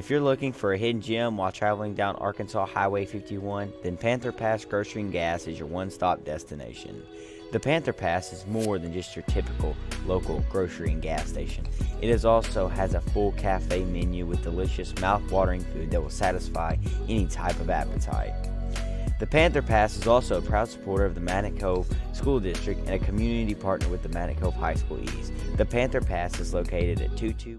If you're looking for a hidden gem while traveling down Arkansas Highway 51, then Panther Pass Grocery and Gas is your one-stop destination. The Panther Pass is more than just your typical local grocery and gas station. It also has a full cafe menu with delicious, mouth-watering food that will satisfy any type of appetite. The Panther Pass is also a proud supporter of the Cove School District and a community partner with the Cove High School East. The Panther Pass is located at 22.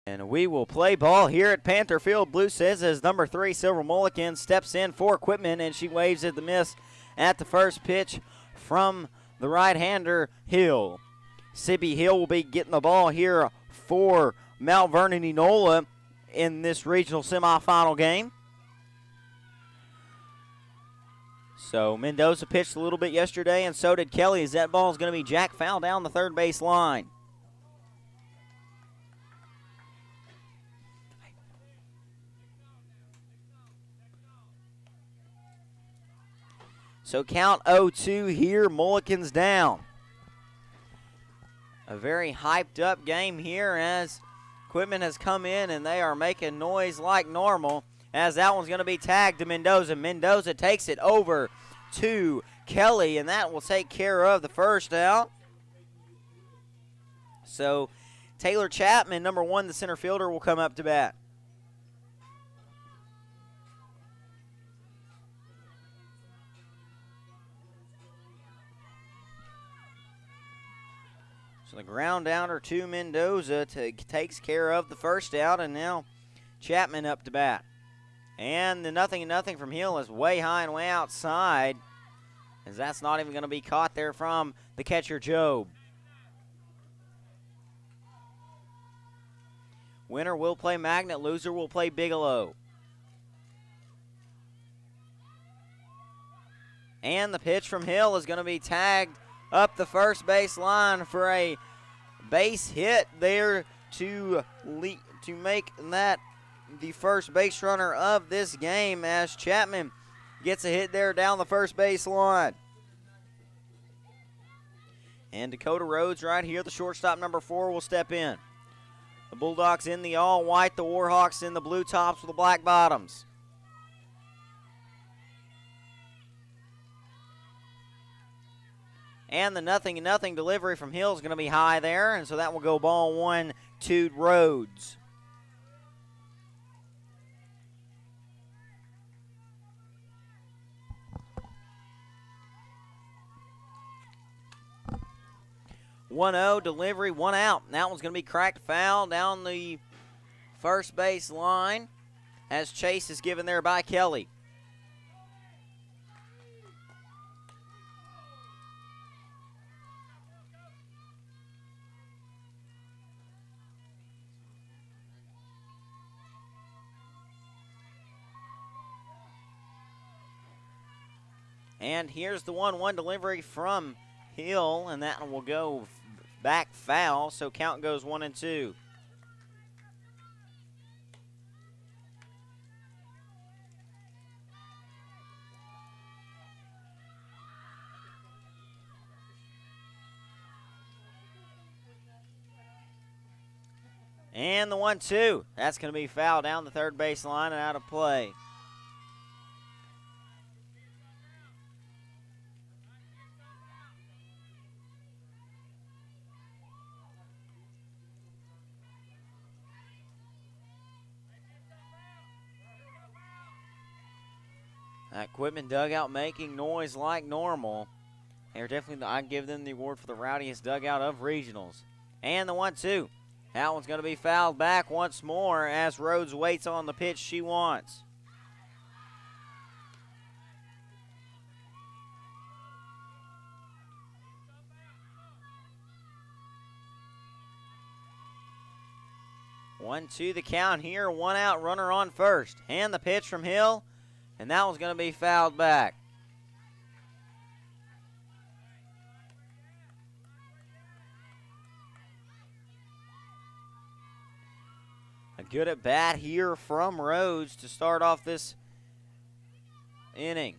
And we will play ball here at Panther Field. Blue says as number 3, Silver Mulligan, steps in for Quitman, and she waves at the miss at the first pitch from the right-hander, Hill. Sibby Hill will be getting the ball here for Malvern Enola in this regional semifinal game. So Mendoza pitched a little bit yesterday, and so did Kelly, as that ball is going to be jack foul down the third base line. So count 0-2 here, Mulligan's down. A very hyped up game here as Quitman has come in and they are making noise like normal, as that one's going to be tagged to Mendoza. Mendoza takes it over to Kelly, and that will take care of the first out. So Taylor Chapman, number 1, the center fielder, will come up to bat. So the ground downer to Mendoza takes care of the first out, and now Chapman up to bat. And the 0-0 from Hill is way high and way outside, as that's not even going to be caught there from the catcher, Job. Winner will play Magnet, loser will play Bigelow. And the pitch from Hill is going to be tagged up the first base line for a base hit there to make that the first base runner of this game, as Chapman gets a hit there down the first base line. And Dakota Rhodes right here, the shortstop, number 4, will step in. The Bulldogs in the all-white, the Warhawks in the blue tops with the black bottoms. And the 0-0 delivery from Hill is going to be high there, and so that will go ball 1 to Rhodes. (1-0) delivery, 1 out. And that one's going to be cracked foul down the first base line, as Chase is given there by Kelly. And here's the 1-1 delivery from Hill, and that one will go back foul, so count goes 1-2. And the 1-2. That's going to be foul down the third base line and out of play. That Quitman dugout making noise like normal. They're definitely, I give them the award for the rowdiest dugout of regionals. And the 1-2. That one's going to be fouled back once more as Rhodes waits on the pitch she wants. One, two, the count here. 1 out, runner on first. And the pitch from Hill. And that one's going to be fouled back. A good at bat here from Rhodes to start off this inning.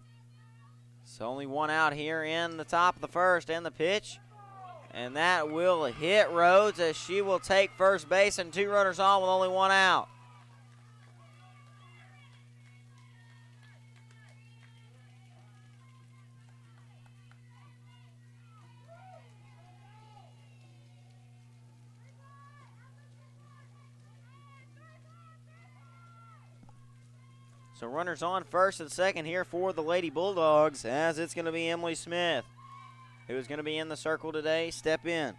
So only 1 out here in the top of the first, and the pitch And that will hit Rhodes as she will take first base and 2 runners on with only 1 out. So runners on first and second here for the Lady Bulldogs, as it's going to be Emily Smith, who's going to be in the circle today. Step in.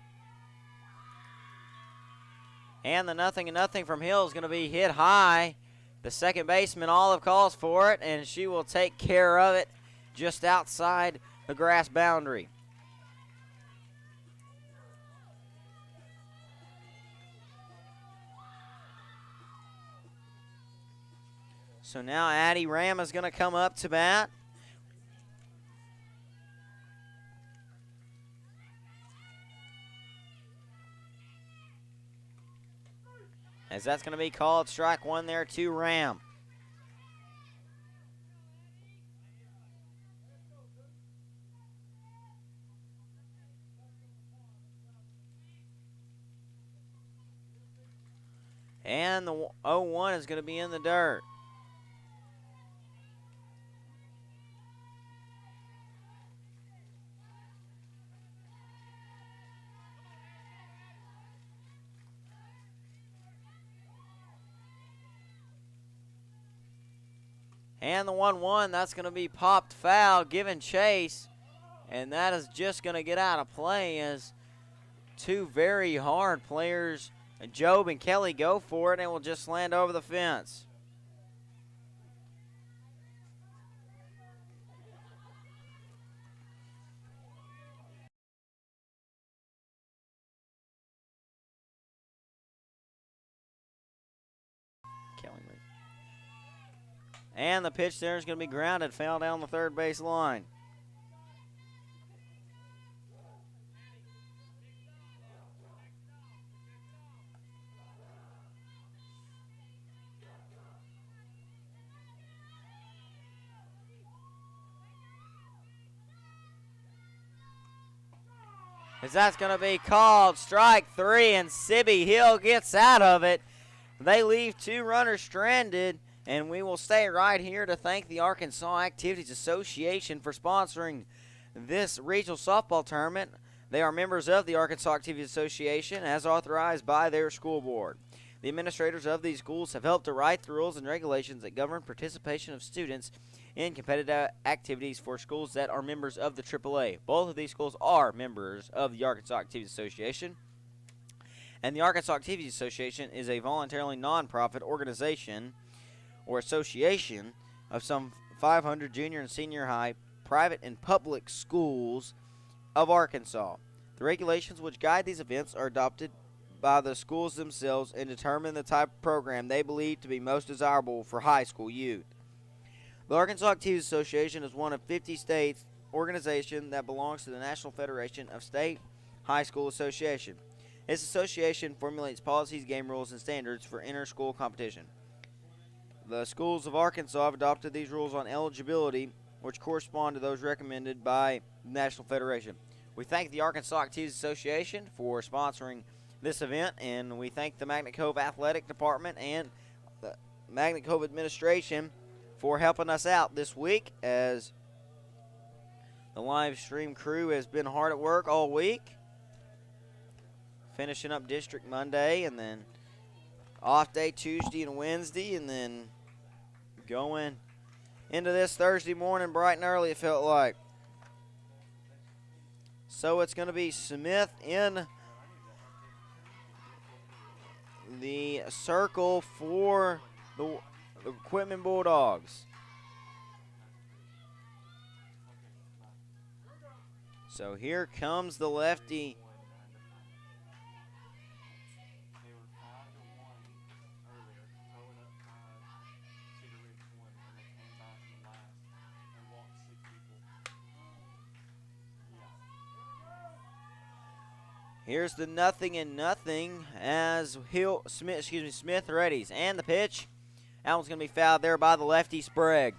And the 0-0 from Hill is going to be hit high. The second baseman, Olive, calls for it, and she will take care of it just outside the grass boundary. So now Addie Ram is going to come up to bat. As that's going to be called strike 1 there to Ram. And the 0-1 is going to be in the dirt. And the 1-1, that's going to be popped foul, given chase. And that is just going to get out of play as 2 very hard players, Job and Kelly, go for it and will just land over the fence. And the pitch there is going to be grounded, foul down the third base line. As that's going to be called strike 3, and Sibby Hill gets out of it. They leave 2 runners stranded. And we will stay right here to thank the Arkansas Activities Association for sponsoring this regional softball tournament. They are members of the Arkansas Activities Association as authorized by their school board. The administrators of these schools have helped to write the rules and regulations that govern participation of students in competitive activities for schools that are members of the AAA. Both of these schools are members of the Arkansas Activities Association. And the Arkansas Activities Association is a voluntarily nonprofit organization or association of some 500 junior and senior high private and public schools of Arkansas. The regulations which guide these events are adopted by the schools themselves and determine the type of program they believe to be most desirable for high school youth. The Arkansas Activities Association is one of 50 states organization that belongs to the National Federation of State High School Association. This association formulates policies, game rules, and standards for inter-school competition. The schools of Arkansas have adopted these rules on eligibility, which correspond to those recommended by the National Federation. We thank the Arkansas Activities Association for sponsoring this event, and we thank the Magnet Cove Athletic Department and the Magnet Cove administration for helping us out this week, as the live stream crew has been hard at work all week, finishing up District Monday, and then off day Tuesday and Wednesday, and then going into this Thursday morning bright and early, it felt like. So it's going to be Smith in the circle for the Quitman Bulldogs. So here comes the lefty. Here's the 0-0 as Smith readies. And the pitch. That one's going to be fouled there by the lefty Sprague.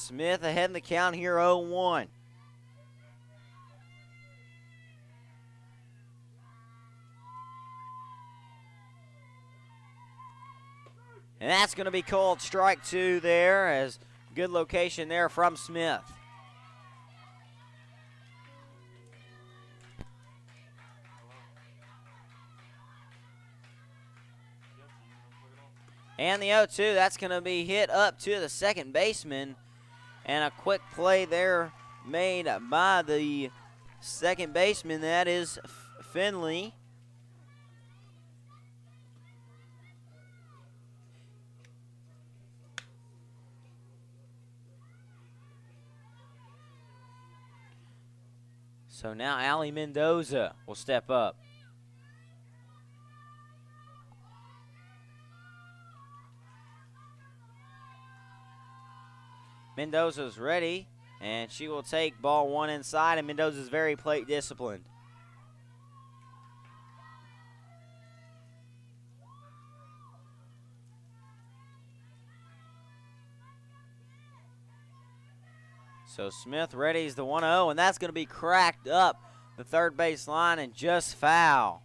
Smith ahead in the count here, 0-1. And that's going to be called strike 2 there, as good location there from Smith. And the 0-2, that's going to be hit up to the second baseman. And a quick play there made by the second baseman. That is Finley. So now Allie Mendoza will step up. Mendoza's ready, and she will take ball 1 inside, and Mendoza's very plate disciplined. So Smith readies the 1-0, and that's going to be cracked up the third base line and just foul.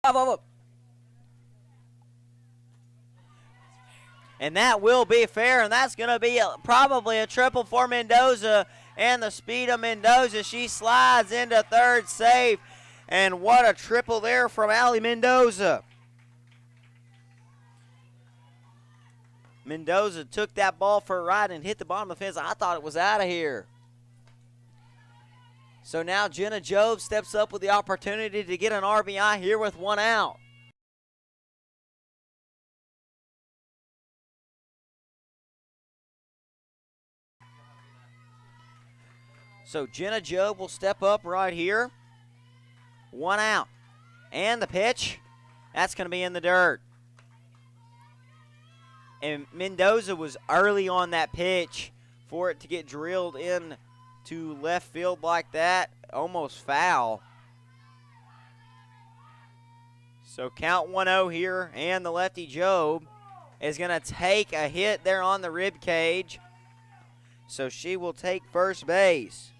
Up. And that will be fair, and that's going to be probably a triple for Mendoza. And the speed of Mendoza, she slides into third safe. And what a triple there from Allie Mendoza. Mendoza took that ball for a ride and hit the bottom of the fence. I thought it was out of here. So now Jenna Job steps up with the opportunity to get an RBI here with 1 out. So Jenna Job will step up right here. 1 out. And the pitch, that's going to be in the dirt. And Mendoza was early on that pitch for it to get drilled in to left field like that, almost foul. So count 1-0 here, and the lefty Job is going to take a hit there on the rib cage. So she will take first base.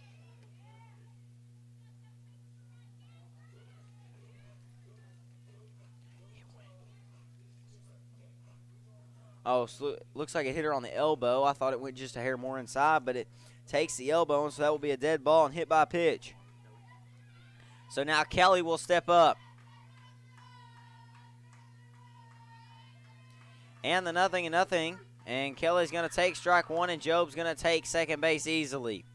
Oh, so looks like it hit her on the elbow. I thought it went just a hair more inside, but it takes the elbow, and so that will be a dead ball and hit by pitch. So now Kelly will step up. And the 0-0, and Kelly's going to take strike 1, and Job's going to take second base easily.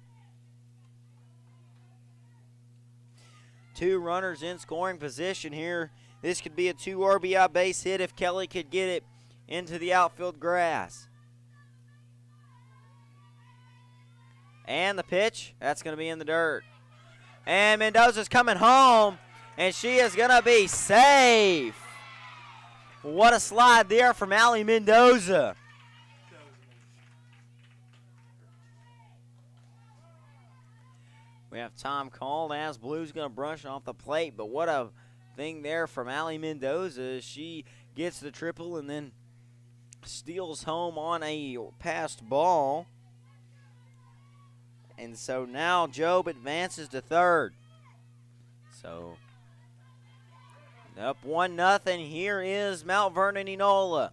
2 runners in scoring position here. This could be a 2 RBI base hit if Kelly could get it into the outfield grass. And the pitch, that's going to be in the dirt. And Mendoza's coming home, and she is going to be safe. What a slide there from Allie Mendoza. We have time called as Blue's going to brush off the plate, but what a thing there from Allie Mendoza. She gets the triple and then steals home on a passed ball. And so now Job advances to third. So up 1-0. Here is Mount Vernon Enola.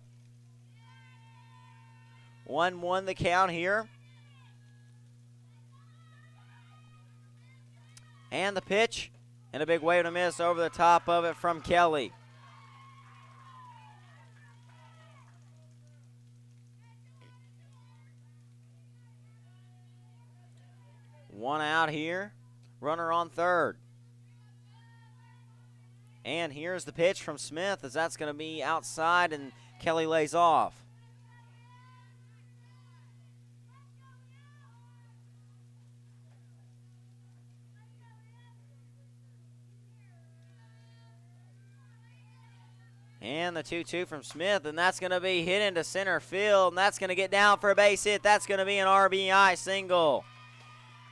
1-1 the count here. And the pitch. And a big wave and a miss over the top of it from Kelly. One out here. Runner on third. And here's the pitch from Smith, as that's going to be outside, and Kelly lays off. And the 2-2 from Smith, and that's going to be hit into center field, and that's going to get down for a base hit. That's going to be an RBI single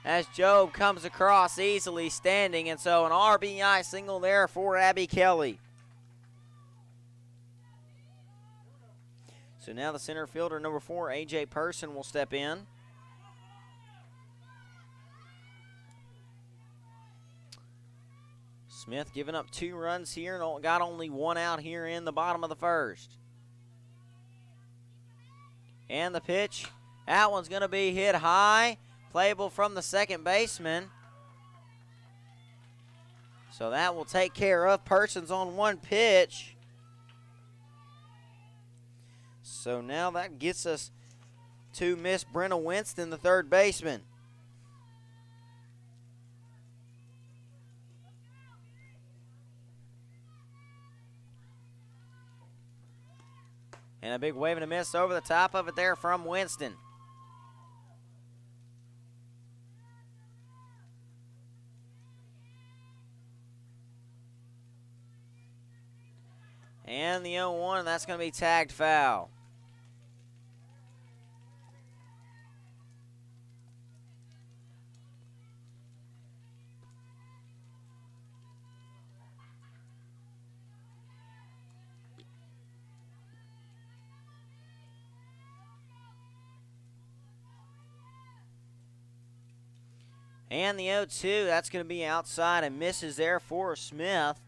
as Job comes across easily standing, and so an RBI single there for Abby Kelly. So now the center fielder, number 4, A.J. Person, will step in. Smith giving up 2 runs here and got only 1 out here in the bottom of the first. And the pitch, that one's going to be hit high, playable from the second baseman. So that will take care of Persons on 1 pitch. So now that gets us to Miss Brenna Winston, the third baseman. And a big wave and a miss over the top of it there from Winston. And the 0-1, that's going to be tagged foul. And the 0-2, that's going to be outside and misses there for Smith.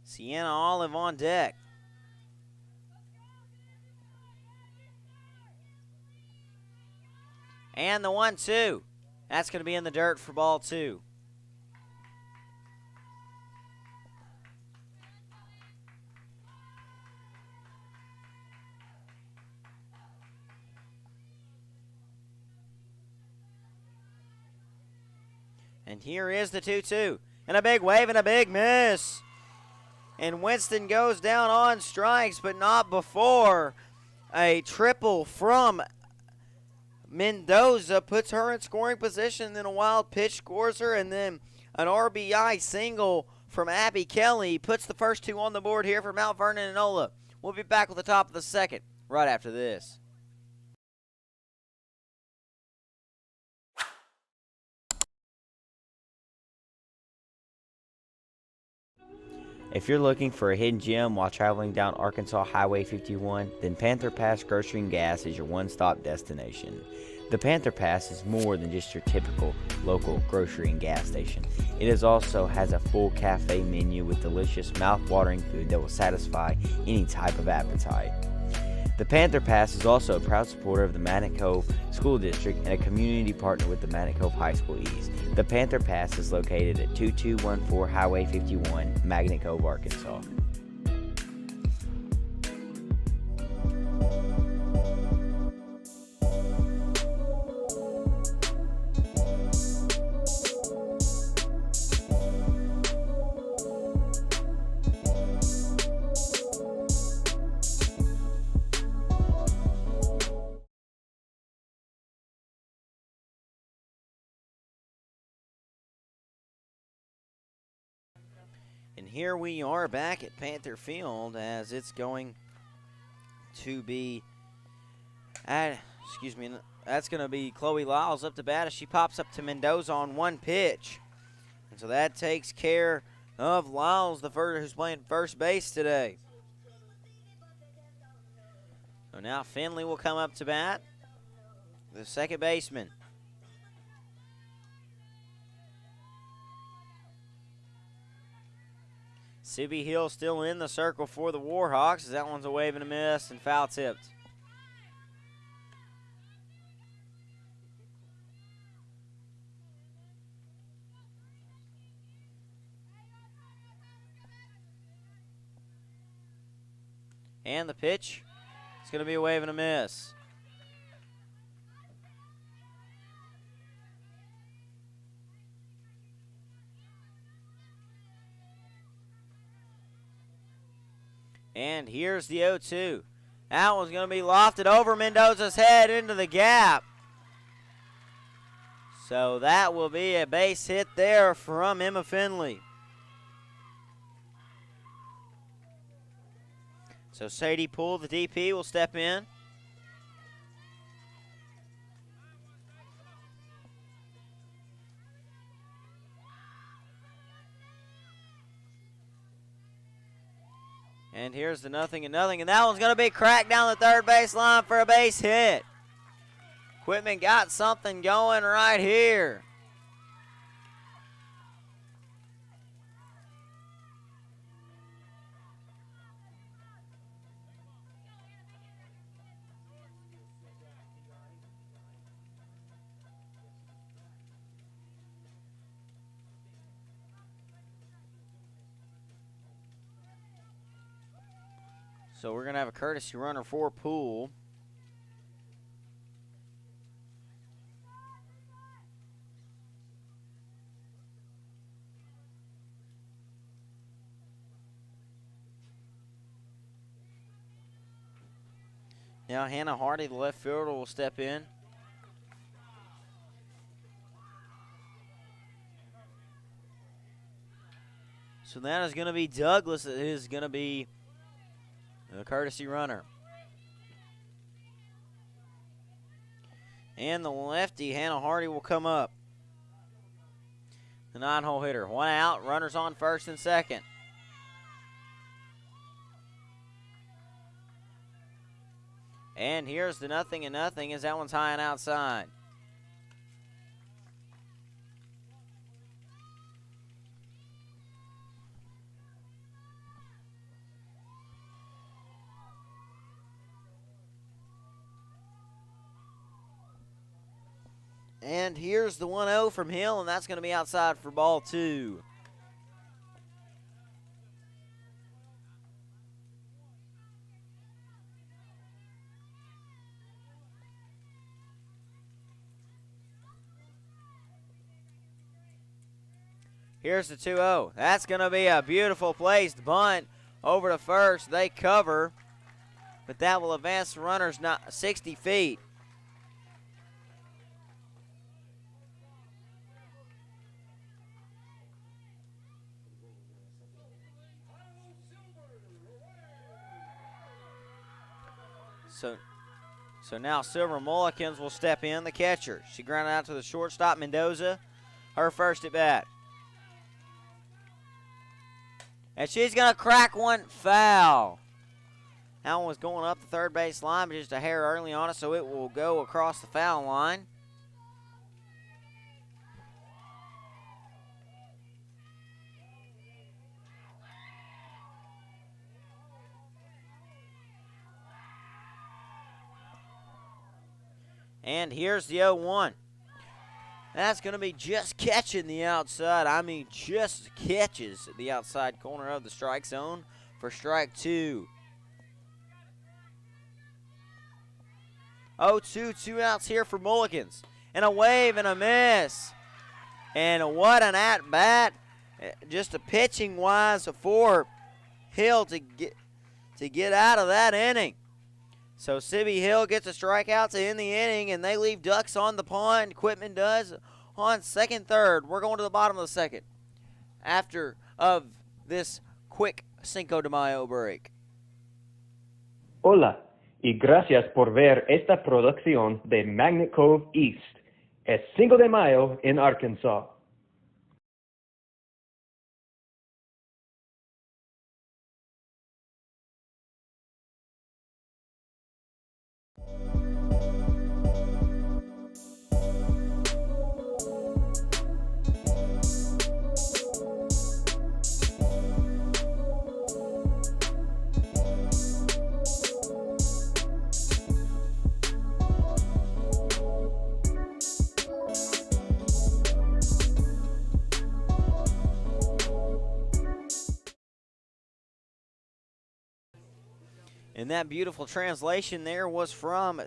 Sienna Olive on deck. And the 1-2, that's going to be in the dirt for ball 2. And here is the 2-2. And a big wave and a big miss. And Winston goes down on strikes, but not before a triple from Mendoza puts her in scoring position. Then a wild pitch scores her, and then an RBI single from Abby Kelly puts the first 2 on the board here for Mount Vernon Enola. We'll be back with the top of the second right after this. If you're looking for a hidden gem while traveling down Arkansas Highway 51, then Panther Pass Grocery and Gas is your one-stop destination. The Panther Pass is more than just your typical local grocery and gas station. It also has a full cafe menu with delicious, mouth-watering food that will satisfy any type of appetite. The Panther Pass is also a proud supporter of the Magnet Cove School District and a community partner with the Magnet Cove High School East. The Panther Pass is located at 2214 Highway 51, Magnet Cove, Arkansas. And here we are back at Panther Field as it's going to be that's going to be Chloe Lyles up to bat as she pops up to Mendoza on 1 pitch. And so that takes care of Lyles, the first who's playing first base today. So now Finley will come up to bat, the second baseman. Sibby Hill still in the circle for the Warhawks. That one's a wave and a miss and foul tipped. And the pitch, it's going to be a wave and a miss. And here's the 0-2. That one's going to be lofted over Mendoza's head into the gap. So that will be a base hit there from Emma Finley. So Sadie Poole, the DP, will step in. And here's the 0-0, and that one's going to be cracked down the third base line for a base hit. Quitman got something going right here. So we're going to have a courtesy runner for Poole. Now Hannah Hardy, the left fielder, will step in. So that is going to be Douglas. It is going to be a courtesy runner. And the lefty, Hannah Hardy, will come up. The 9-hole hitter. One out, runners on first and second. And here's the 0-0 as that one's high and outside. And here's the 1-0 from Hill, and that's going to be outside for ball 2. Here's the 2-0. That's going to be a beautiful placed bunt over to first. They cover, but that will advance the runners not 60 feet. So now Silver Mullikins will step in, the catcher. She grounded out to the shortstop, Mendoza, her first at bat. And she's going to crack one foul. That one was going up the third base line, but just a hair early on it, so it will go across the foul line. And here's the 0-1. That's going to be just catching the outside. I mean, just catches the outside corner of the strike zone for strike 2. 0-2, 2 outs here for Mullikins. And a wave and a miss. And what an at-bat. Just a pitching-wise for Hill to get out of that inning. So Sibby Hill gets a strikeout to end the inning, and they leave ducks on the pond. Quitman does on second, third. We're going to the bottom of the second after of this quick Cinco de Mayo break. Hola, y gracias por ver esta producción de Magnet Cove East. Es Cinco de Mayo en Arkansas. And that beautiful translation there was from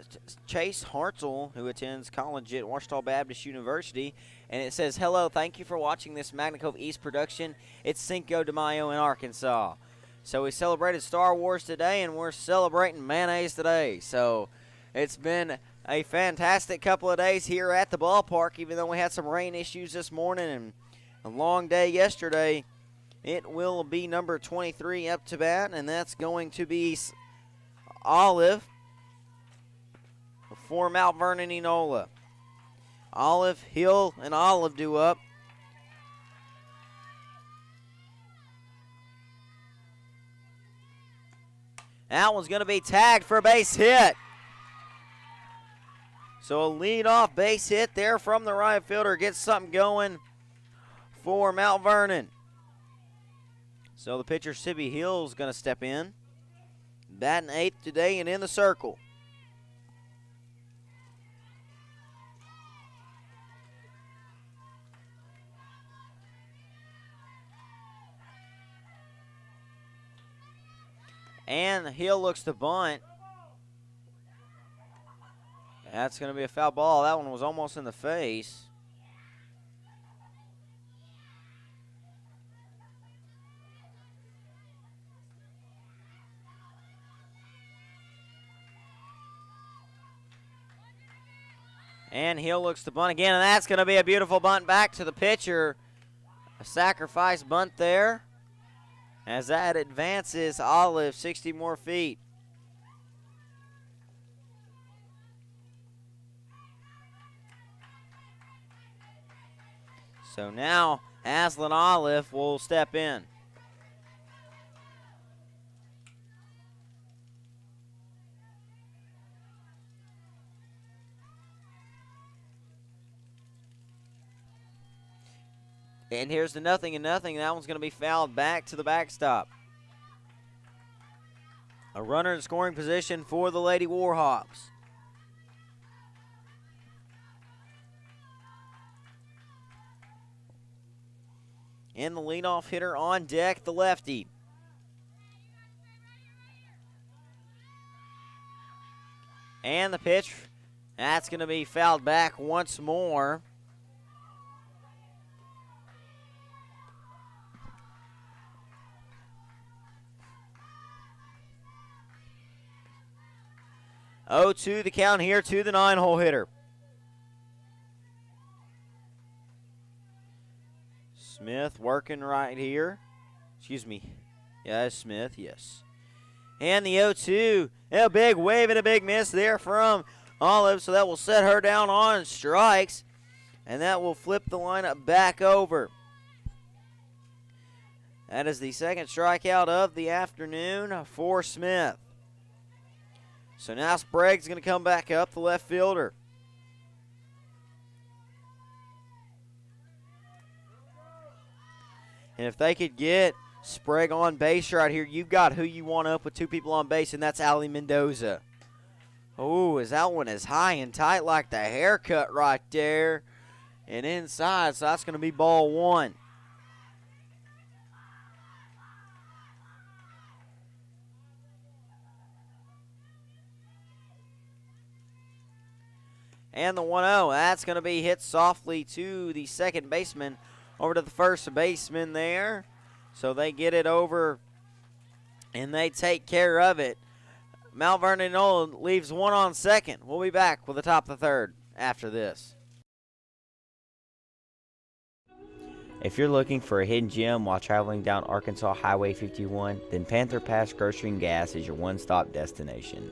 Chase Hartzell, who attends college at Ouachita Baptist University. And it says, hello, thank you for watching this Magnet Cove East production. It's Cinco de Mayo in Arkansas. So we celebrated Star Wars today, and we're celebrating mayonnaise today. So it's been A fantastic couple of days here at the ballpark, even though we had some rain issues this morning and a long day yesterday. It will be number 23 up to bat, and that's going to be Olive for Malvern and Enola. Olive, Hill, and Olive due up. That one's going to be tagged for a base hit. So a lead-off base hit there from the right fielder gets something going for Mount Vernon. So the pitcher, Sibby Hill, is going to step in. Batting eighth today and in the circle. And Hill looks to bunt. That's going to be a foul ball. That one was almost in the face. And Hill looks to bunt again, and that's going to be a beautiful bunt back to the pitcher. A sacrifice bunt there. As that advances Olive 60 more feet. So now Aslan Olive will step in. And here's the 0-0. That one's going to be fouled back to the backstop. A runner in scoring position for the Lady Warhawks. And the leadoff hitter on deck, the lefty. And the pitch, that's going to be fouled back once more. Oh, 2 the count here to the 9-hole hitter. Smith working right here. Excuse me. Yeah, that's Smith, yes. And the 0-2. A big wave and a big miss there from Olive, so that will set her down on strikes. And that will flip the lineup back over. That is the second strikeout of the afternoon for Smith. So now Sprague's going to come back up, the left fielder. And if they could get Sprague on base right here, you've got who you want up with 2 people on base, and that's Ali Mendoza. Oh, is that one as high and tight like the haircut right there and inside, so that's going to be ball 1. And the 1-0, that's going to be hit softly to the second baseman, over to the first baseman there. So they get it over, and they take care of it. Malvern Enola leaves one on second. We'll be back with the top of the third after this. If you're looking for a hidden gem while traveling down Arkansas Highway 51, then Panther Pass Grocery and Gas is your one-stop destination.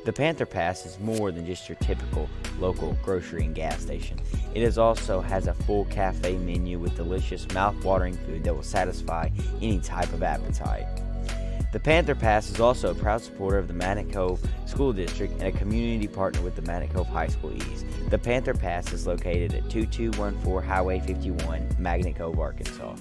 The Panther Pass is more than just your typical local grocery and gas station. It also has a full cafe menu with delicious mouth-watering food that will satisfy any type of appetite. The Panther Pass is also a proud supporter of the Magnet Cove School District and a community partner with the Magnet Cove High School East. The Panther Pass is located at 2214 Highway 51, Magnet Cove, Arkansas.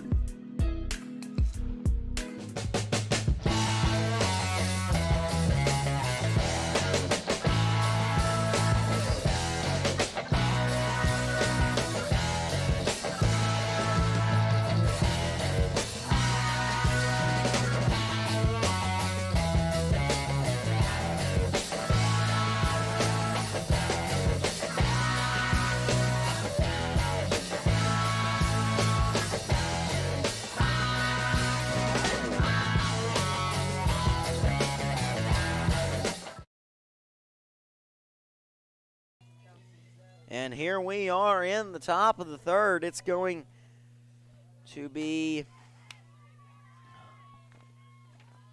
And here we are in the top of the third. It's going to be,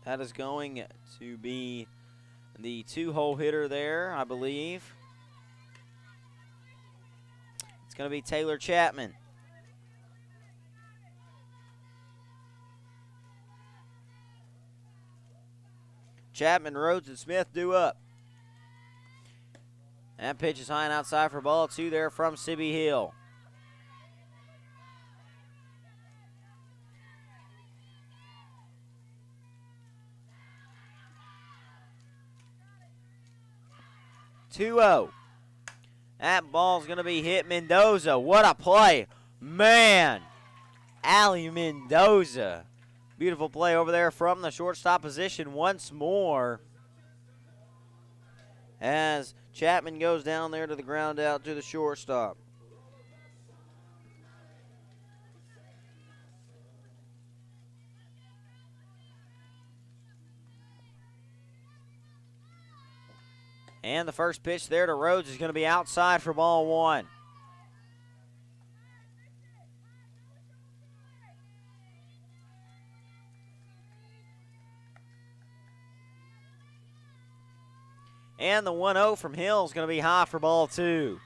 that is going to be the 2-hole hitter there, I believe. It's going to be Taylor Chapman. Chapman, Rhodes, and Smith due up. That pitch is high and outside for ball 2 there from Sibby Hill. Two-0. That ball's going to be hit Mendoza. What a play. Man. Ali Mendoza. Beautiful play over there from the shortstop position once more. As Chapman goes down there to the ground out to the shortstop. And the first pitch there to Rhodes is going to be outside for ball 1. And the 1-0 from Hill is going to be high for ball 2.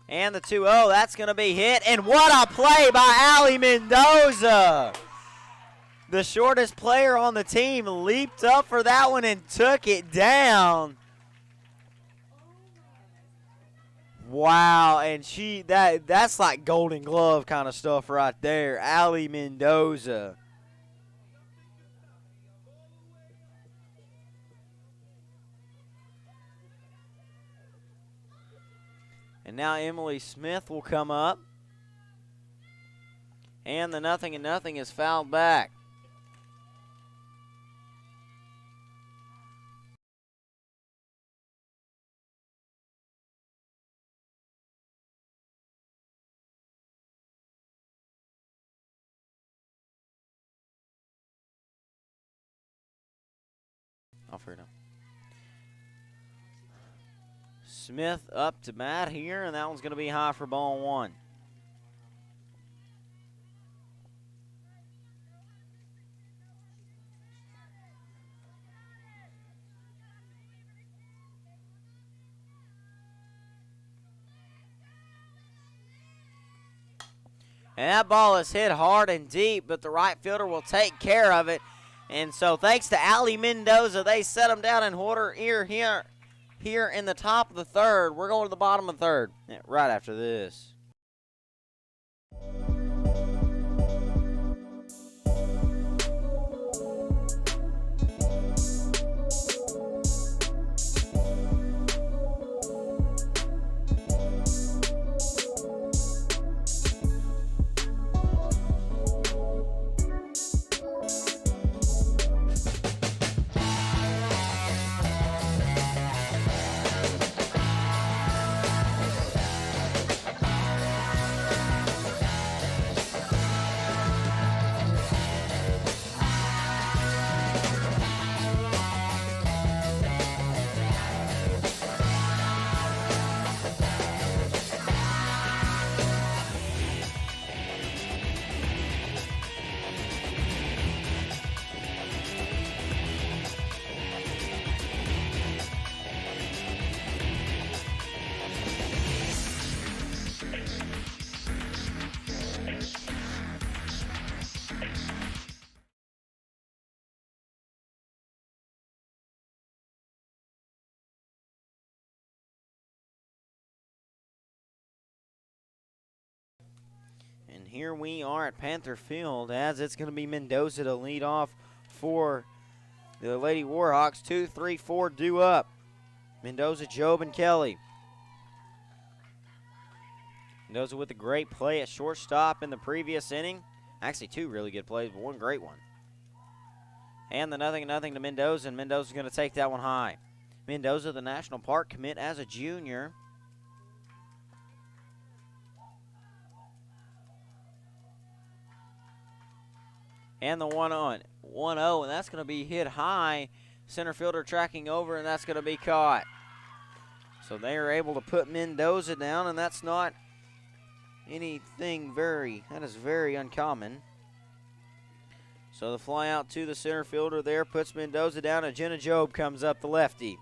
And the 2-0, that's going to be hit. And what a play by Ali Mendoza. The shortest player on the team leaped up for that one and took it down. Wow, and that's like Golden Glove kind of stuff right there. Ali Mendoza. And now Emily Smith will come up. And the 0-0 is fouled back. Alfredo. Smith up to bat here, and that one's going to be high for ball 1. And that ball is hit hard and deep, but the right fielder will take care of it. And so thanks to Ali Mendoza, they set him down in order here in the top of the third. We're going to the bottom of the third right after this. And here we are at Panther Field as it's going to be Mendoza to lead off for the Lady Warhawks. 2, 3, 4 due up. Mendoza, Job, and Kelly. Mendoza with a great play at shortstop in the previous inning. Actually, 2 really good plays, but 1 great one. And the 0-0 to Mendoza, and Mendoza's going to take that one high. Mendoza, the National Park commit as a junior. And the 1-0, and that's going to be hit high. Center fielder tracking over, and that's going to be caught. So they are able to put Mendoza down, and that's not anything that is very uncommon. So the fly out to the center fielder there puts Mendoza down, and Jenna Job comes up, the lefty.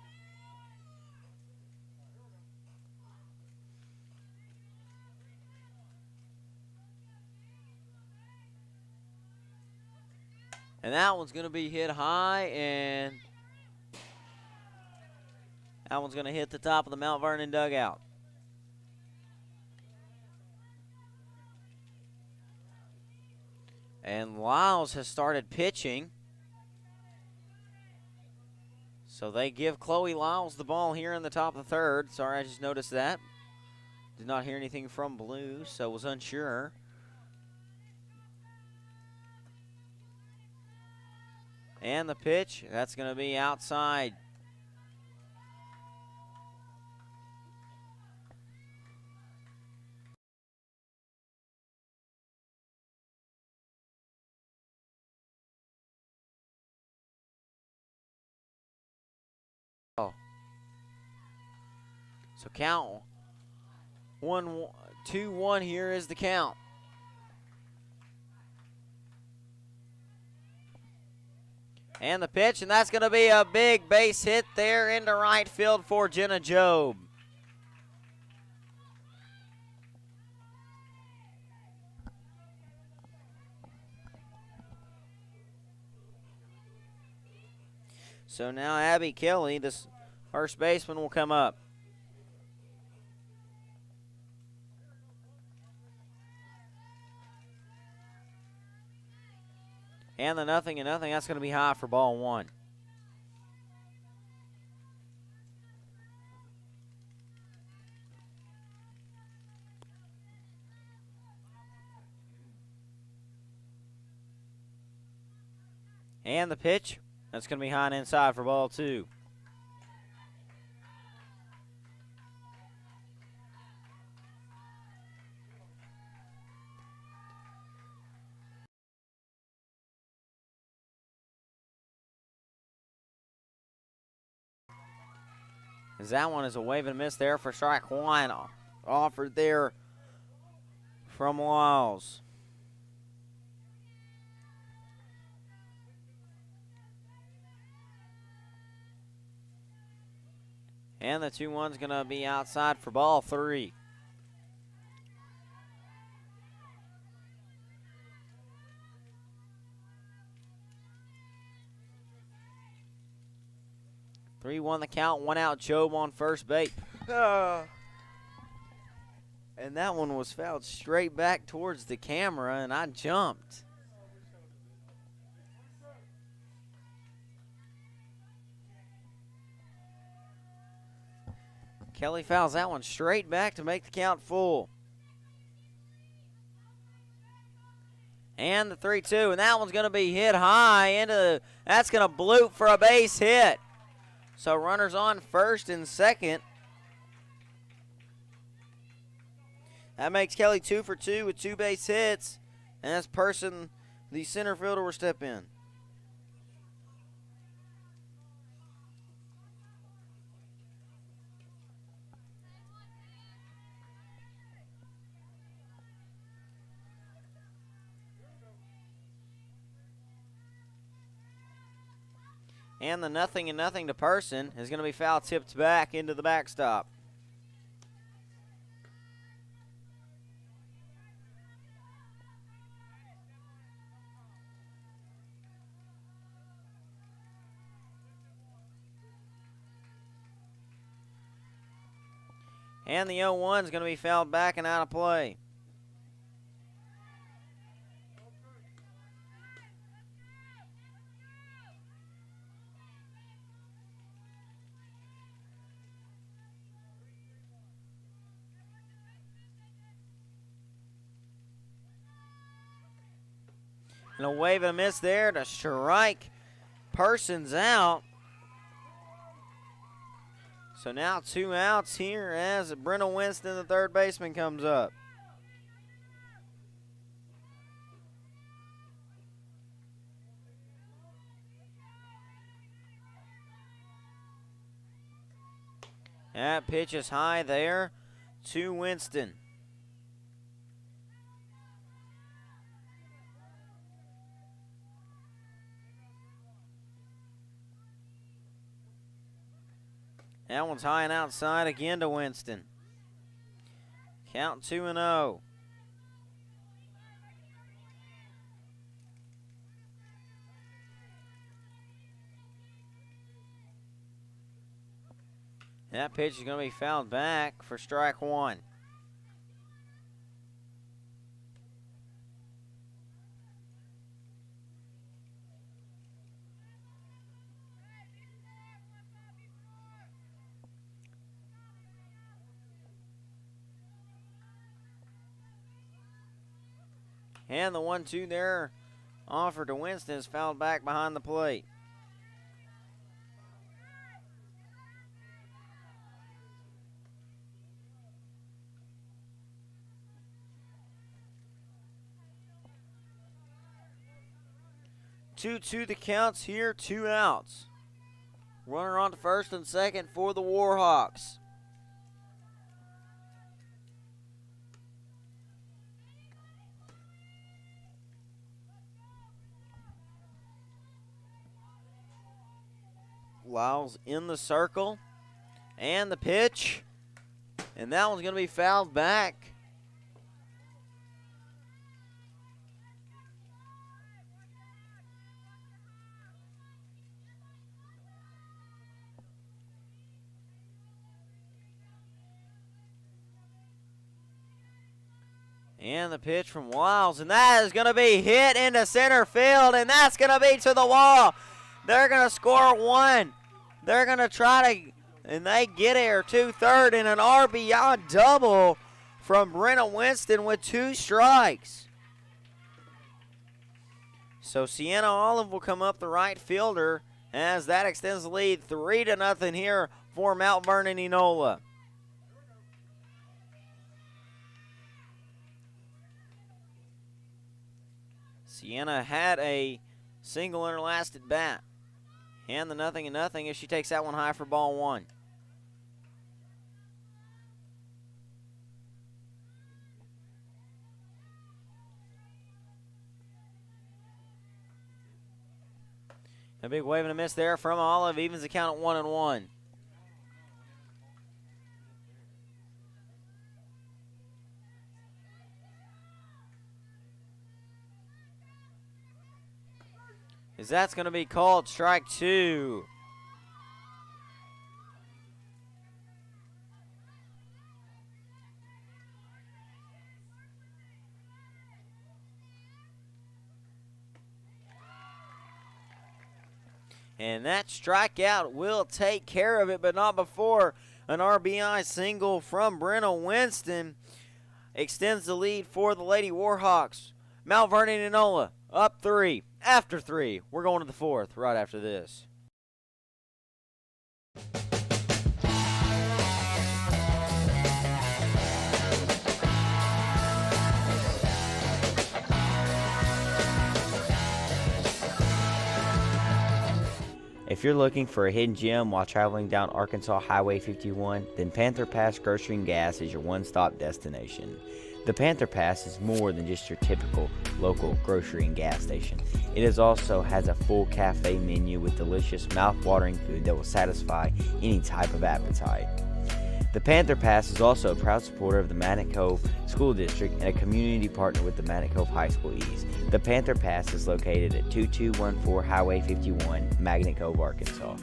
And that one's going to be hit high, and that one's going to hit the top of the Mount Vernon dugout. And Lyles has started pitching. So they give Chloe Lyles the ball here in the top of the third. Sorry, I just noticed that. Did not hear anything from Blue, so was unsure. And the pitch, that's going to be outside. So count 2-1 here is the count. And the pitch, and that's going to be a big base hit there into right field for Jenna Job. So now Abby Kelly, this first baseman, will come up. And the 0-0, that's going to be high for ball one. And the pitch, that's going to be high and inside for ball two. As that one is a wave and miss there for strike one, offered there from Lyles. And the 2-1's going to be outside for ball three. Three won the count, one out, Job on first base. And that one was fouled straight back towards the camera, and I jumped. Kelly fouls that one straight back to make the count full. And the 3-2, and that one's going to be hit high into, that's going to bloop for a base hit. So runners on first and second. That makes Kelly 2 for 2 with 2 base hits. And that's Person, the center fielder, will step in. And the 0-0 to Person is going to be foul tipped back into the backstop. And the 0-1 is going to be fouled back and out of play. And a wave and a miss there to strike. Person's out. So now 2 outs here as Brenna Winston, the third baseman, comes up. That pitch is high there to Winston. That one's high and outside again to Winston. Count 2-0. That pitch is going to be fouled back for strike one. And the 1-2 there offered to Winston is fouled back behind the plate. Two the counts here, 2 outs. Runner on to first and second for the Warhawks. Lyles in the circle, and the pitch, and that one's going to be fouled back. And the pitch from Lyles, and that is going to be hit into center field, and that's going to be to the wall. They're going to score one. They're going to try to, and they get here to third in an RBI double from Brenna Winston with 2 strikes. So Sienna Olive will come up the right fielder as that extends the lead 3-0 here for Mount Vernon Enola. Sienna had a single in her last at bat. And the 0-0 as she takes that one high for ball one. A big wave and a miss there from Olive, evens the count at 1-1. As that's going to be called strike 2. And that strikeout will take care of it, but not before an RBI single from Brenna Winston extends the lead for the Lady Warhawks. Mount Vernon Enola up 3. After 3, we're going to the 4th right after this. If you're looking for a hidden gem while traveling down Arkansas Highway 51, then Panther Pass Grocery and Gas is your one-stop destination. The Panther Pass is more than just your typical local grocery and gas station. It also has a full cafe menu with delicious mouth-watering food that will satisfy any type of appetite. The Panther Pass is also a proud supporter of the Magnet Cove School District and a community partner with the Magnet Cove High School East. The Panther Pass is located at 2214 Highway 51, Magnet Cove, Arkansas.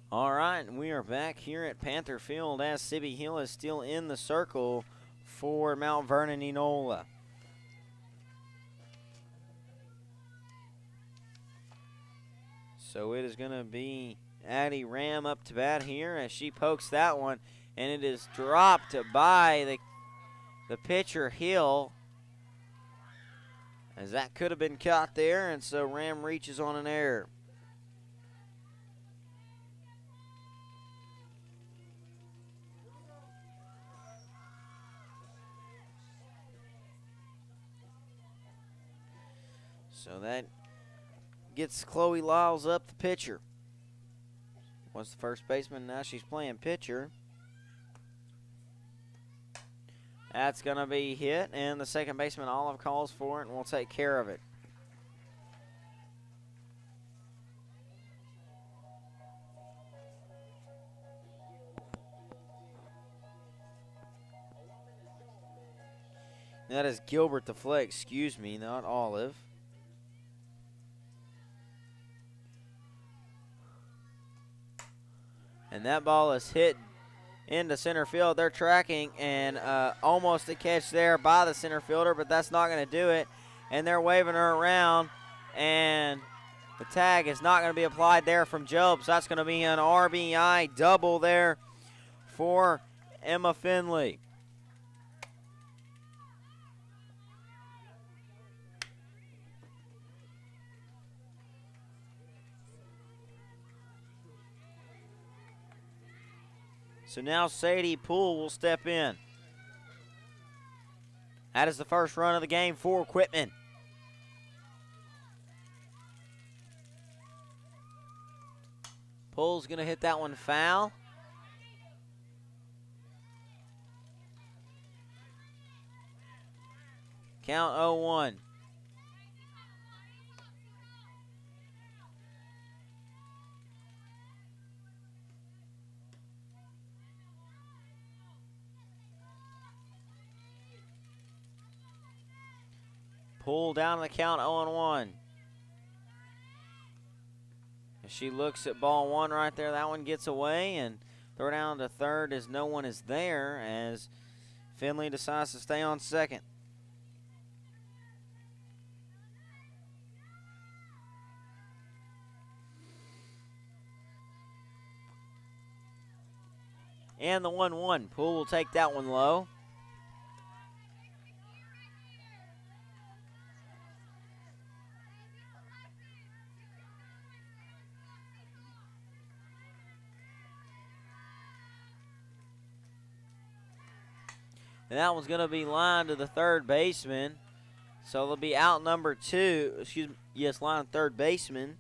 All right, and we are back here at Panther Field as Sibby Hill is still in the circle for Mount Vernon Enola. So it is going to be Addie Ram up to bat here as she pokes that one, and it is dropped by the pitcher Hill, as that could have been caught there, and so Ram reaches on an error. So that gets Chloe Lyles up, the pitcher. Was the first baseman, now she's playing pitcher. That's going to be hit, and the second baseman, Olive, calls for it, and we'll take care of it. That is Gilbert the flag, excuse me, not Olive. And that ball is hit into center field. They're tracking, and almost a catch there by the center fielder, but that's not going to do it. And they're waving her around, and the tag is not going to be applied there from Job. So that's going to be an RBI double there for Emma Finley. So now Sadie Poole will step in. That is the first run of the game for Quitman. Poole's going to hit that one foul. Count 0-1. Pull down the count 0-1. She looks at ball one right there. That one gets away, and throw down to third as no one is there as Finley decides to stay on second. And the 1-1. Poole will take that one low. And that one's going to be lined to the third baseman. So they'll be out number two. Excuse me. Yes, line third baseman.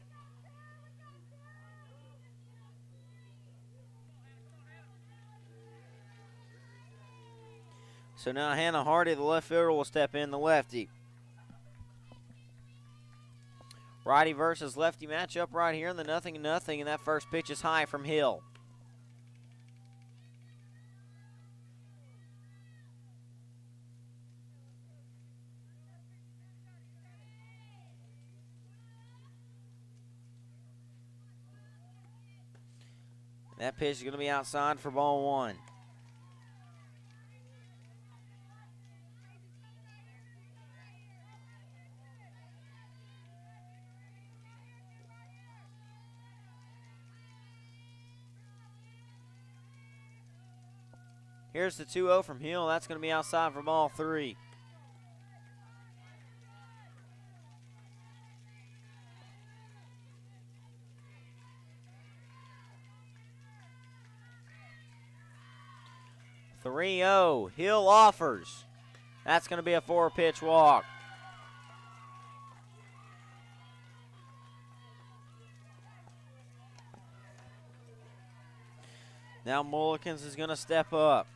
So now Hannah Hardy, the left fielder, will step in, the lefty. Righty versus lefty matchup right here in the 0-0, and that first pitch is high from Hill. That pitch is going to be outside for ball one. Here's the 2-0 from Hill. That's going to be outside for ball three. Hill offers. That's going to be a 4-pitch walk. Now Mullikins is going to step up.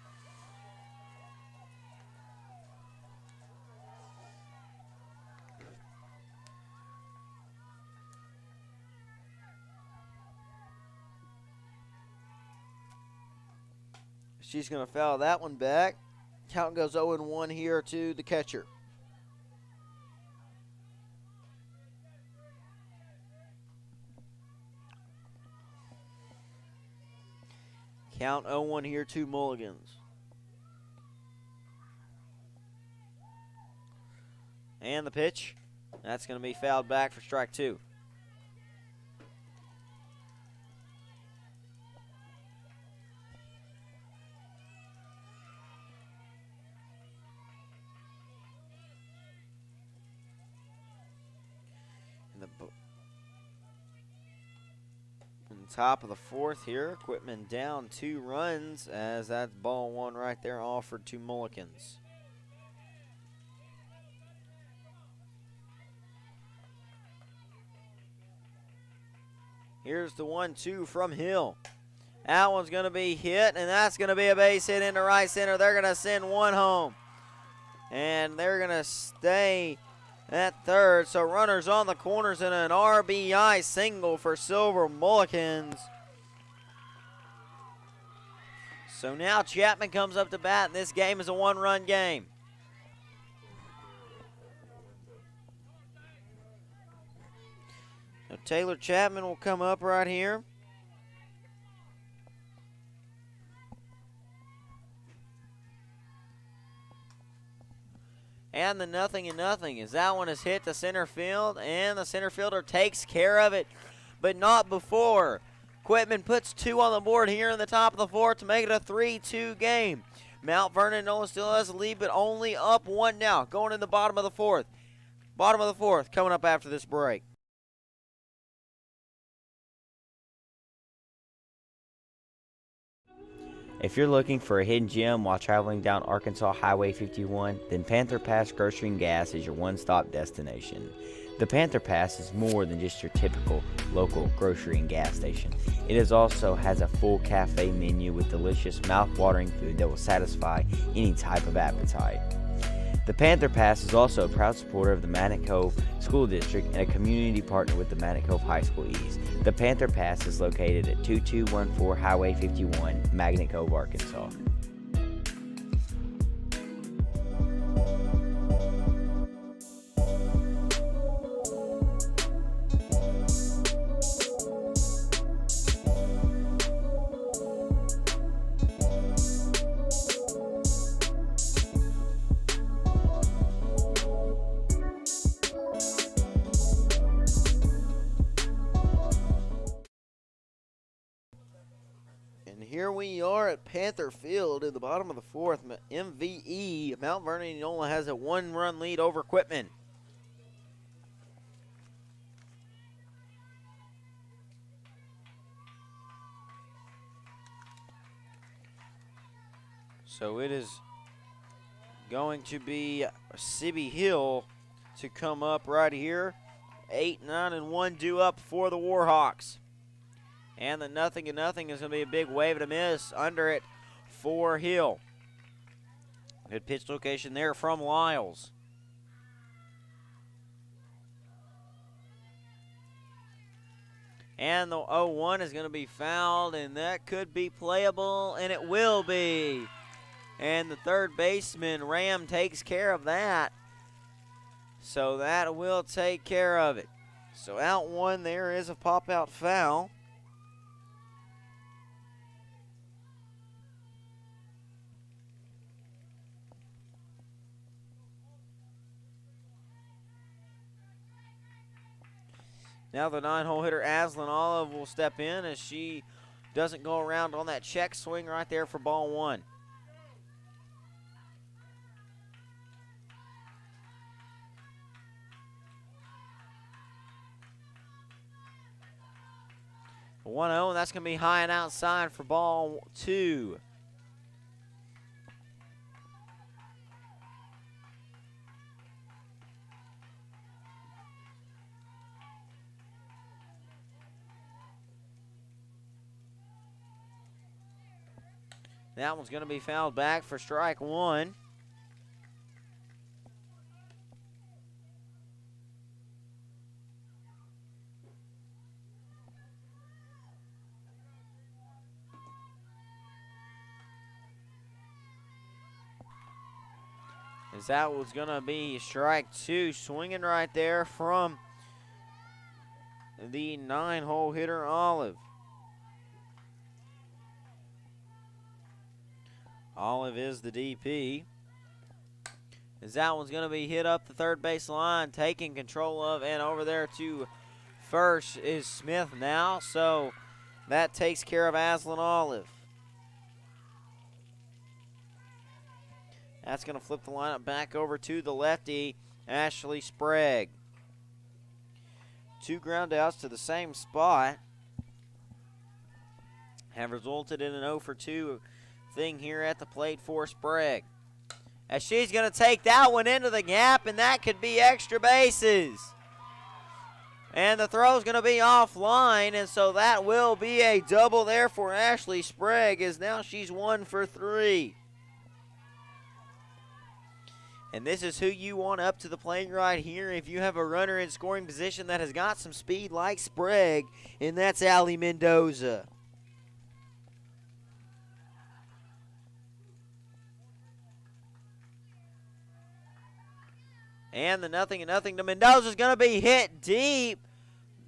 She's going to foul that one back. Count goes 0-1 here to the catcher. Count 0-1 here to Mulligans. And the pitch. That's going to be fouled back for strike two. Top of the fourth here. Quitman down 2 runs as that's ball one right there offered to Mullikins. Here's the 1-2 from Hill. That one's going to be hit, and that's going to be a base hit into right center. They're going to send one home, and they're going to stay at third. So runners on the corners and an RBI single for Silver Mulligans. So now Chapman comes up to bat, and this game is a one-run game. So Taylor Chapman will come up right here. And the 0-0 as that one is hit to center field, and the center fielder takes care of it, but not before Quitman puts 2 on the board here in the top of the 4th to make it a 3-2 game. Vernon Enola still has the lead, but only up 1 now, going in the bottom of the 4th. Bottom of the 4th coming up after this break. If you're looking for a hidden gem while traveling down Arkansas Highway 51, then Panther Pass Grocery and Gas is your one-stop destination. The Panther Pass is more than just your typical local grocery and gas station. It also has a full cafe menu with delicious mouth-watering food that will satisfy any type of appetite. The Panther Pass is also a proud supporter of the Magnet Cove School District and a community partner with the Magnet Cove High School East. The Panther Pass is located at 2214 Highway 51, Magnet Cove, Arkansas. Here we are at Panther Field in the bottom of the 4th. MVE, Mount Vernon Enola has a 1-run lead over Quitman. So it is going to be Sibby Hill to come up right here. 8-9-1 due up for the Warhawks. And the 0-0 is going to be a big wave and a miss under it for Hill. Good pitch location there from Lyles. And the 0-1 is going to be fouled, and that could be playable, and it will be. And the third baseman, Ram, takes care of that. So that will take care of it. So out 1, there is a pop-out foul. Now the 9-hole hitter, Aslan Olive, will step in as she doesn't go around on that check swing right there for ball 1. The 1-0, and that's going to be high and outside for ball 2. That one's going to be fouled back for strike 1. As that was going to be strike 2, swinging right there from the 9-hole hitter, Olive. Olive is the DP. As that one's going to be hit up the third base line, taking control of, and over there to first is Smith now. So that takes care of Aslan Olive. That's going to flip the lineup back over to the lefty, Ashley Sprague. 2 ground outs to the same spot have resulted in an 0-for-2 thing here at the plate for Sprague. As she's going to take that one into the gap, and that could be extra bases. And the throw is going to be offline, and so that will be a double there for Ashley Sprague, as now she's 1 for 3. And this is who you want up to the plate right here if you have a runner in scoring position that has got some speed like Sprague, and that's Allie Mendoza. And the 0-0 to Mendoza is going to be hit deep.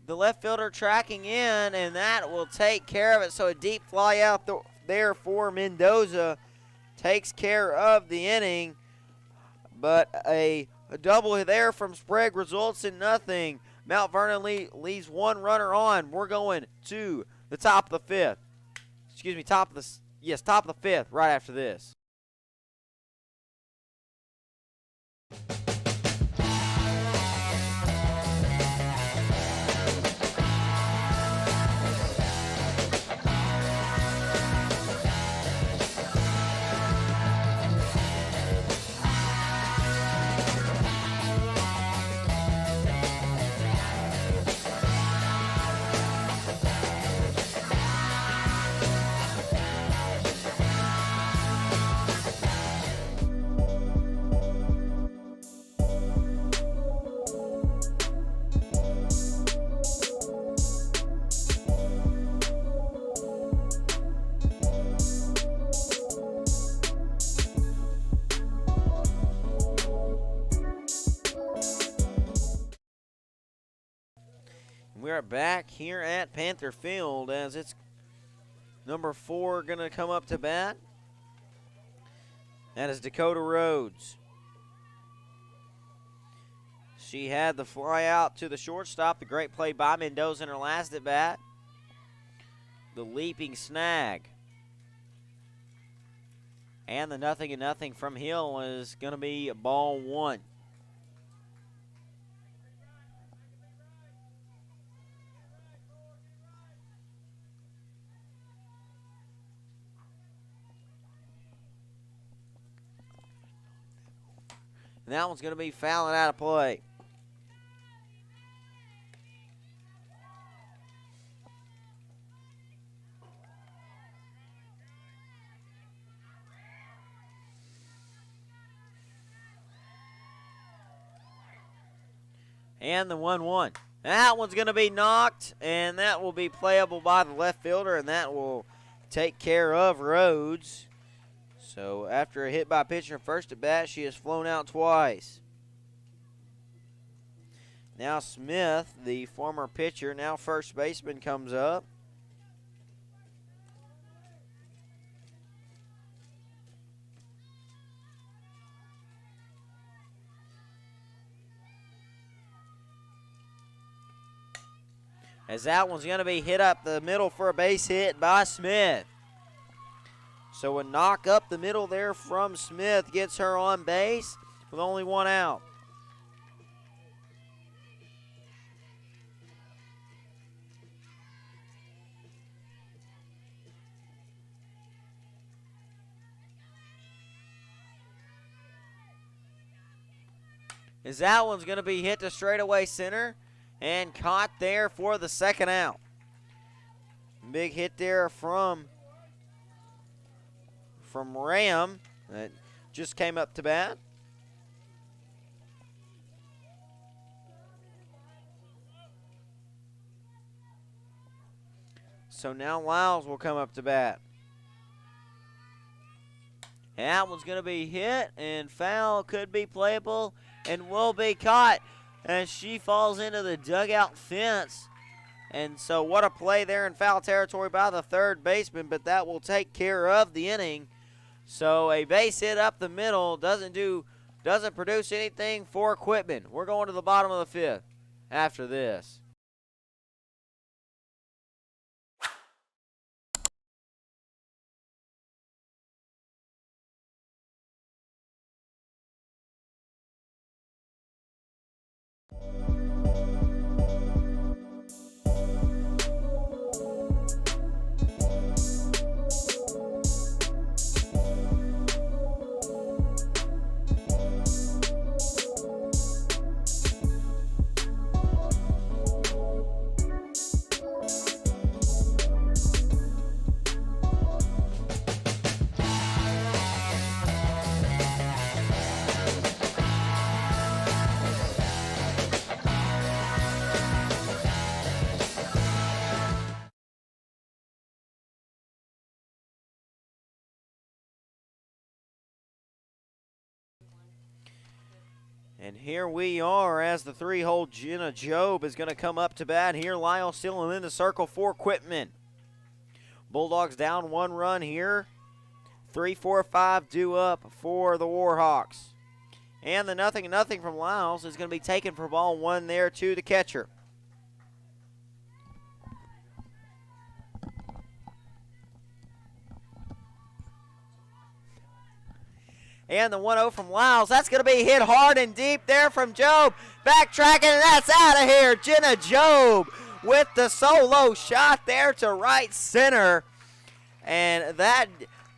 The left fielder tracking in, and that will take care of it. So a deep fly out there for Mendoza takes care of the inning. But a double there from Sprague results in nothing. Mount Vernon leaves one runner on. We're going to the top of the fifth. Excuse me, top of the fifth right after this. We are back here at Panther Field as it's number 4 going to come up to bat. That is Dakota Rhodes. She had the fly out to the shortstop. The great play by Mendoza in her last at bat. The leaping snag. And the 0-0 from Hill is going to be ball 1. And that one's going to be fouling out of play. And the 1-1. That one's going to be knocked, and that will be playable by the left fielder, and that will take care of Rhodes. So after a hit by pitcher first at bat, she has flown out twice. Now Smith, the former pitcher, now first baseman, comes up. As that one's going to be hit up the middle for a base hit by Smith. So a knock up the middle there from Smith gets her on base with only one out. As that one's going to be hit to straightaway center and caught there for the second out. Big hit there from Ram that just came up to bat. So now Lyles will come up to bat. And that one's going to be hit, and foul, could be playable, and will be caught as she falls into the dugout fence. And so what a play there in foul territory by the third baseman, but that will take care of the inning. So a base hit up the middle doesn't produce anything for Quitman. We're going to the bottom of the fifth after this. And here we are as the 3-hole Jenna Job is going to come up to bat here. Lyle still in the circle for Quitman. Bulldogs down 1 run here. 3-4-5 due up for the Warhawks. And the 0-0 from Lyles is going to be taken for ball 1 there to the catcher. And the 1-0 from Lyles. That's going to be hit hard and deep there from Job. Backtracking, and that's out of here. Jenna Job with the solo shot there to right center. And that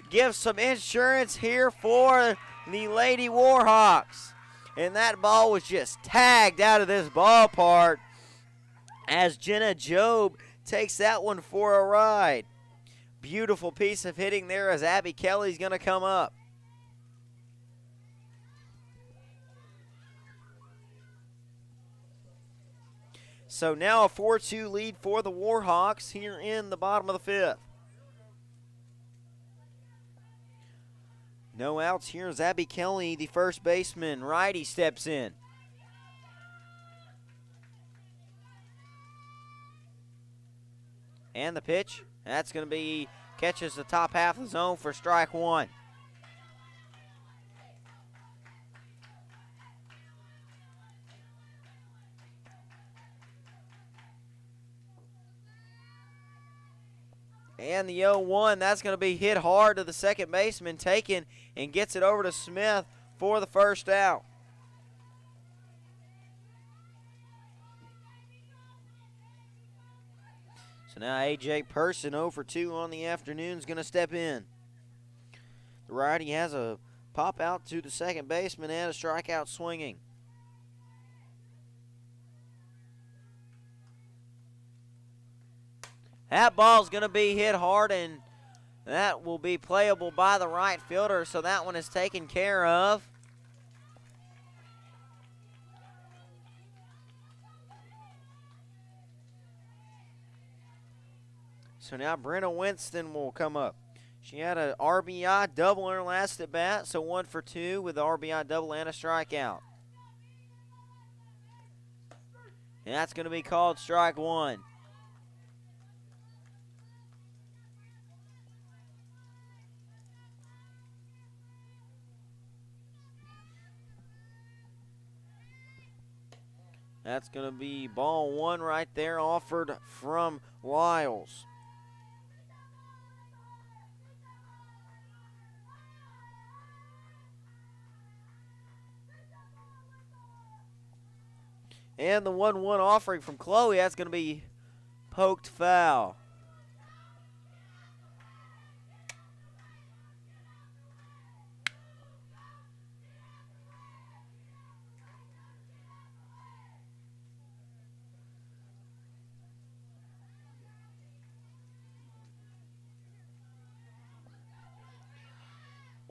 gives some insurance here for the Lady Warhawks. And that ball was just tagged out of this ballpark as Jenna Job takes that one for a ride. Beautiful piece of hitting there as Abby Kelly's going to come up. So now a 4-2 lead for the Warhawks here in the bottom of the 5th. No outs. Here's Abby Kelly, the first baseman. Righty steps in. And the pitch. That's going to be, catches the top half of the zone for strike 1. And the 0-1, that's going to be hit hard to the second baseman, taken and gets it over to Smith for the first out. So now A.J. Person 0 for 2 on the afternoon is going to step in. The righty has a pop out to the second baseman and a strikeout swinging. That ball's going to be hit hard, and that will be playable by the right fielder, so that one is taken care of. So now Brenna Winston will come up. She had an RBI double in her last at bat, so 1 for 2 with the RBI double and a strikeout. And that's going to be called strike 1. That's going to be ball 1 right there, offered from Lyles. And the 1-1 offering from Chloe, that's going to be poked foul.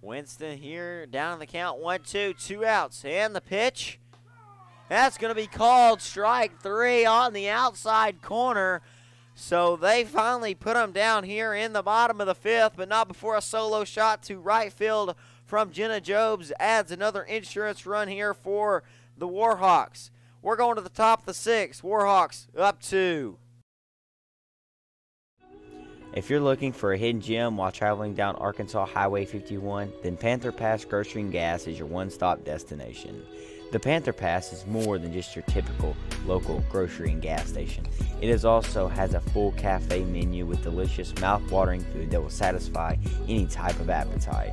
Winston here, down the count, 1-2, 2 outs, and the pitch. That's going to be called strike 3 on the outside corner. So they finally put him down here in the bottom of the 5th, but not before a solo shot to right field from Jenna Jobs adds another insurance run here for the Warhawks. We're going to the top of the 6th. Warhawks up 2. If you're looking for a hidden gem while traveling down Arkansas Highway 51, then Panther Pass Grocery and Gas is your one-stop destination. The Panther Pass is more than just your typical local grocery and gas station. It also has a full cafe menu with delicious mouth-watering food that will satisfy any type of appetite.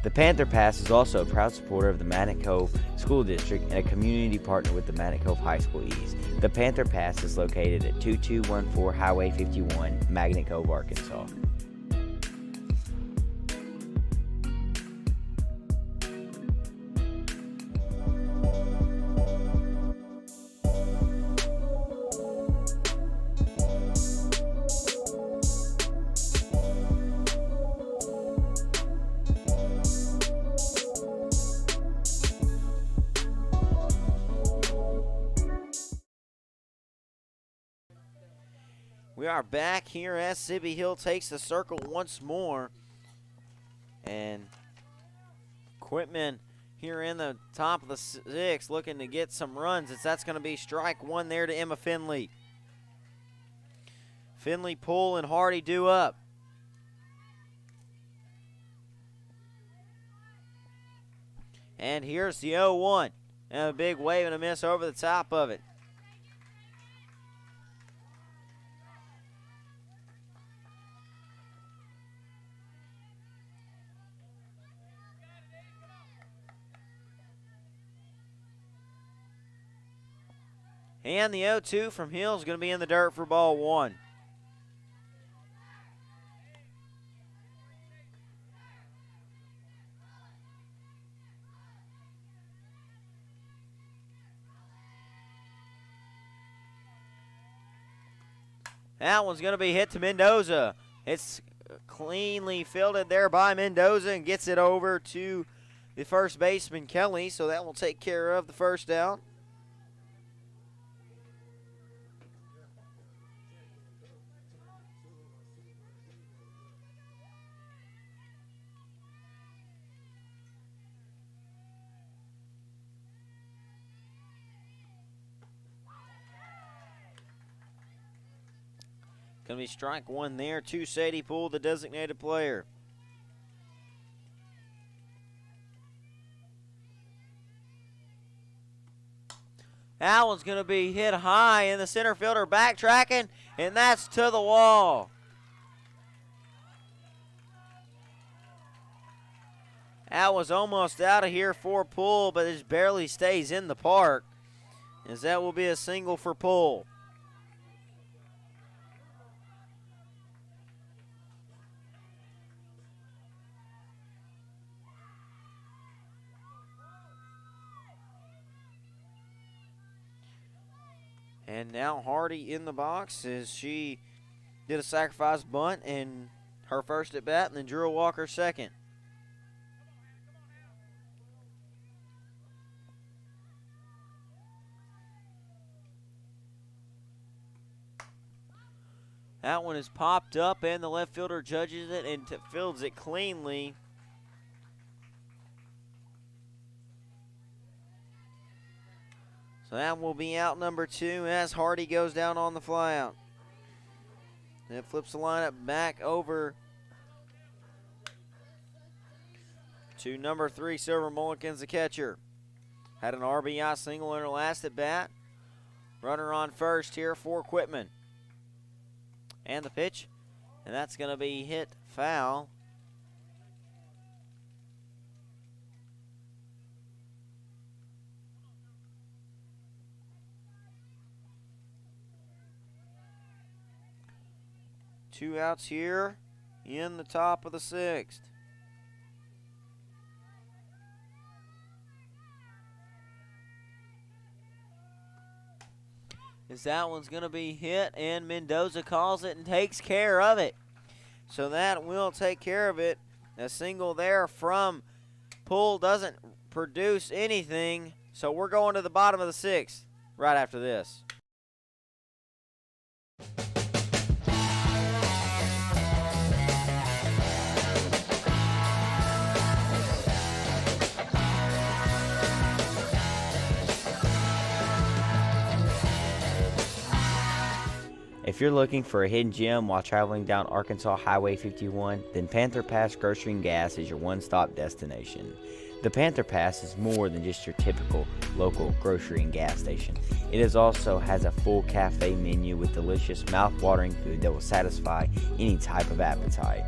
The Panther Pass is also a proud supporter of the Magnet Cove School District and a community partner with the Magnet Cove High School East. The Panther Pass is located at 2214 Highway 51, Magnet Cove, Arkansas. We are back here as Sibby Hill takes the circle once more. And Quitman here in the top of the 6th, looking to get some runs. That's going to be strike one there to Emma Finley. Finley pull and Hardy due up. And here's the 0-1. And a big wave and a miss over the top of it. And the 0-2 from Hill is going to be in the dirt for ball 1. That one's going to be hit to Mendoza. It's cleanly fielded there by Mendoza and gets it over to the first baseman, Kelly, so that will take care of the first down. Going to be strike one there to Sadie Poole, the designated player. That one's going to be hit high, and the center fielder backtracking, and that's to the wall. That was almost out of here for Poole, but it just barely stays in the park, as that will be a single for Poole. And now Hardy in the box as she did a sacrifice bunt in her first at bat, and then Drew Walker second. That one is popped up, and the left fielder judges it and fields it cleanly. So that will be out number 2 as Hardy goes down on the flyout. That flips the lineup back over to number 3, Silver Mullikins, the catcher. Had an RBI single in her last at bat. Runner on first here for Quitman. And the pitch, and that's going to be hit foul. Two outs here in the top of the 6th. As that one's going to be hit, and Mendoza calls it and takes care of it. So that will take care of it. A single there from Poole doesn't produce anything. So we're going to the bottom of the 6th right after this. If you're looking for a hidden gem while traveling down Arkansas Highway 51, then Panther Pass Grocery and Gas is your one-stop destination. The Panther Pass is more than just your typical local grocery and gas station. It also has a full cafe menu with delicious mouth-watering food that will satisfy any type of appetite.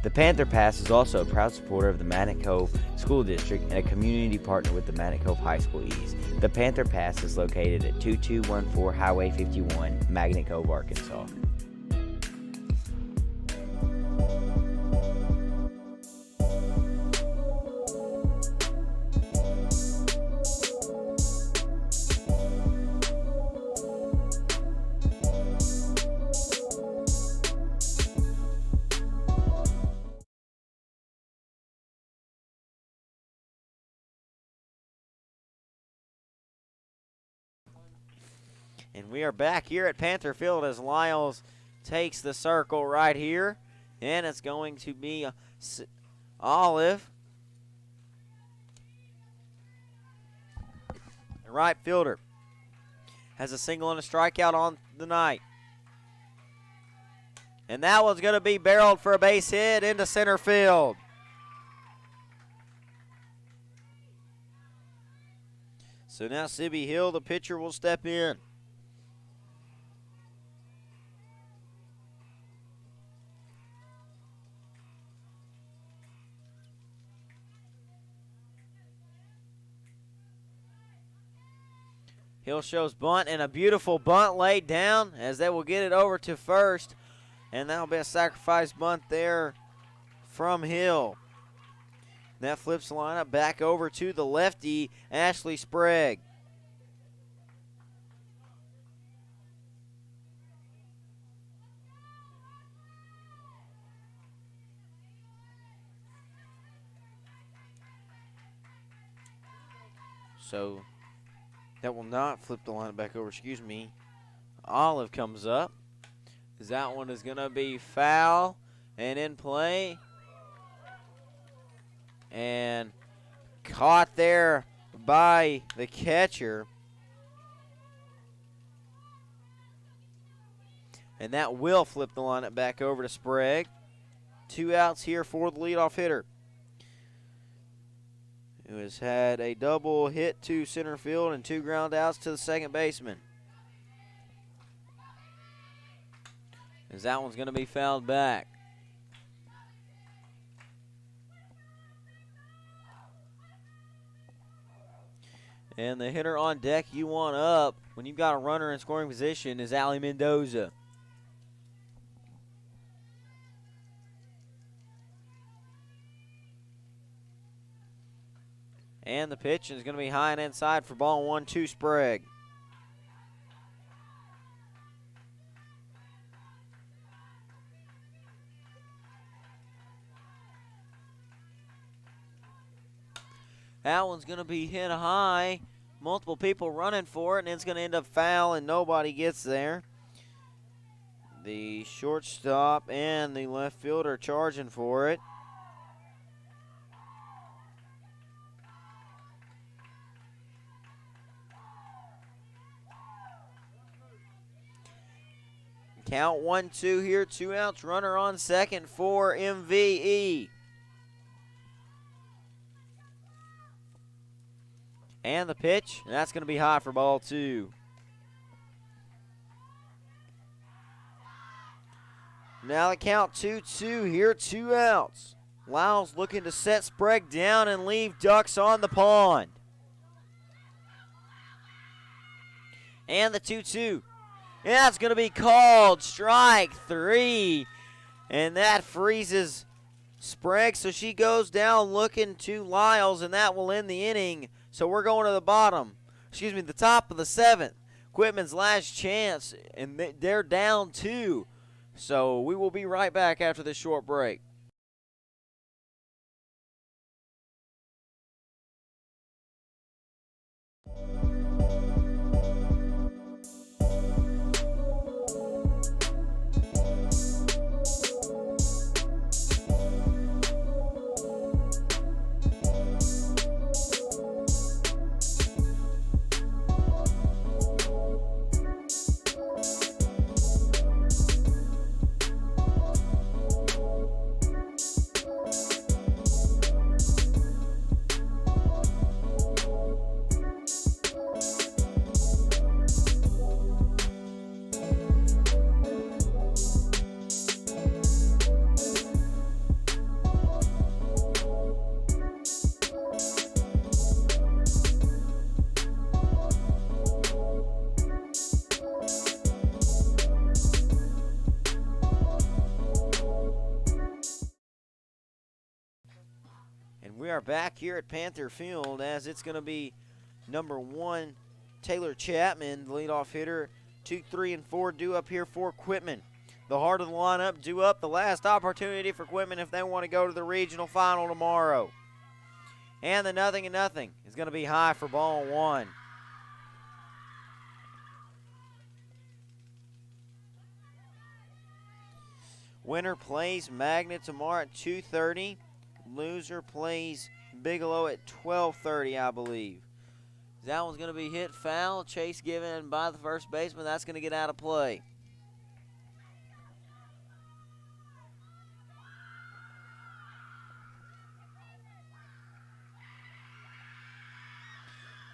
The Panther Pass is also a proud supporter of the Magnet Cove School District and a community partner with the Magnet Cove High School East. The Panther Pass is located at 2214 Highway 51, Magnet Cove, Arkansas. And we are back here at Panther Field as Lyles takes the circle right here. And it's going to be Olive. the right fielder, has a single and a strikeout on the night. And that one's going to be barreled for a base hit into center field. So now Sibby Hill, the pitcher, will step in. Hill shows bunt, and a beautiful bunt laid down as they will get it over to first. And that'll be a sacrifice bunt there from Hill. That flips the lineup back over to the lefty, Ashley Sprague. So that will not flip the lineup back over, excuse me. Olive comes up. That one is going to be foul and in play. And caught there by the catcher. And that will flip the lineup back over to Sprague. 2 outs here for the leadoff hitter, who has had a double hit to center field and 2 ground outs to the second baseman. As that one's going to be fouled back. And the hitter on deck you want up when you've got a runner in scoring position is Allie Mendoza. And the pitch is going to be high and inside for ball 1 to Sprague. That one's going to be hit high. Multiple people running for it, and it's going to end up foul, and nobody gets there. The shortstop and the left fielder charging for it. Count 1-2 here, 2 outs, runner on second for MVE. And the pitch, and that's going to be high for ball 2. Now the count 2-2 here, 2 outs. Lyles looking to set Sprague down and leave ducks on the pond. And the 2-2. And that's going to be called strike 3. And that freezes Sprague, so she goes down looking to Lyles, and that will end the inning. So we're going to the top of the 7th. Quitman's last chance, and they're down 2. So we will be right back after this short break. We are back here at Panther Field as it's going to be number 1, Taylor Chapman, the leadoff hitter. 2, 3, and 4 due up here for Quitman. The heart of the lineup due up, the last opportunity for Quitman if they want to go to the regional final tomorrow. And the 0-0 is going to be high for ball 1. Winner plays Magnet tomorrow at 2:30. Loser plays Bigelow at 12:30, I believe. That one's going to be hit foul. Chase given by the first baseman. That's going to get out of play.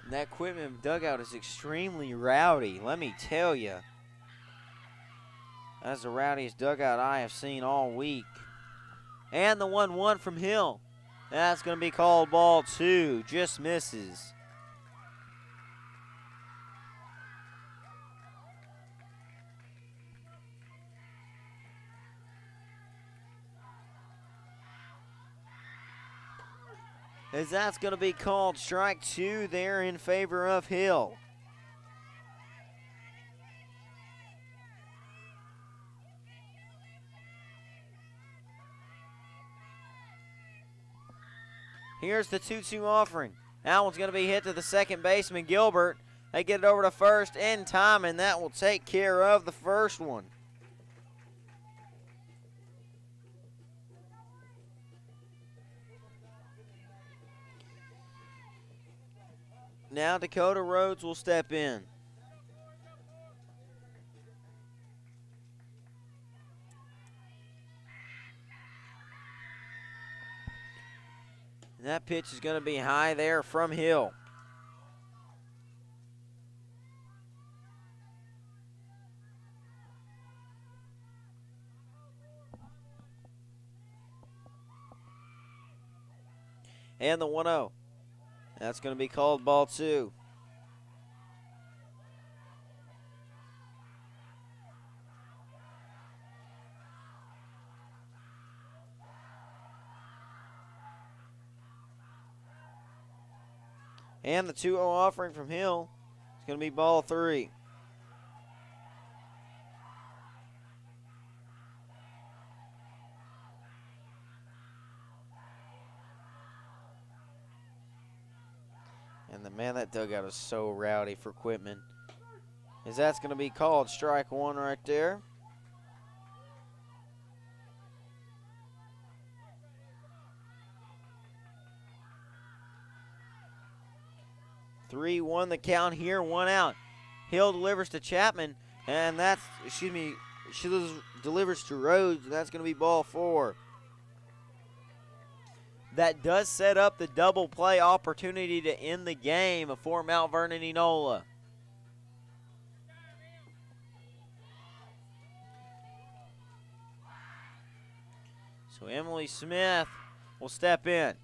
And that Quitman dugout is extremely rowdy, let me tell you. That's the rowdiest dugout I have seen all week. And the 1-1 from Hill. That's going to be called ball 2. Just misses. As that's going to be called strike 2 there in favor of Hill. Here's the 2-2 offering. That one's going to be hit to the second baseman, Gilbert. They get it over to first in time, and that will take care of the first one. Now Dakota Rhodes will step in. And that pitch is going to be high there from Hill. And the 1-0. That's going to be called ball 2. And the 2-0 offering from Hill is going to be ball 3. And the man, that dugout is so rowdy for Quitman. As that's going to be called strike 1 right there. Three-one the count here, 1 out. Hill delivers to Chapman, and that's, she delivers to Rhodes, and that's going to be ball 4. That does set up the double play opportunity to end the game for Mount Vernon Enola. So Emily Smith will step in.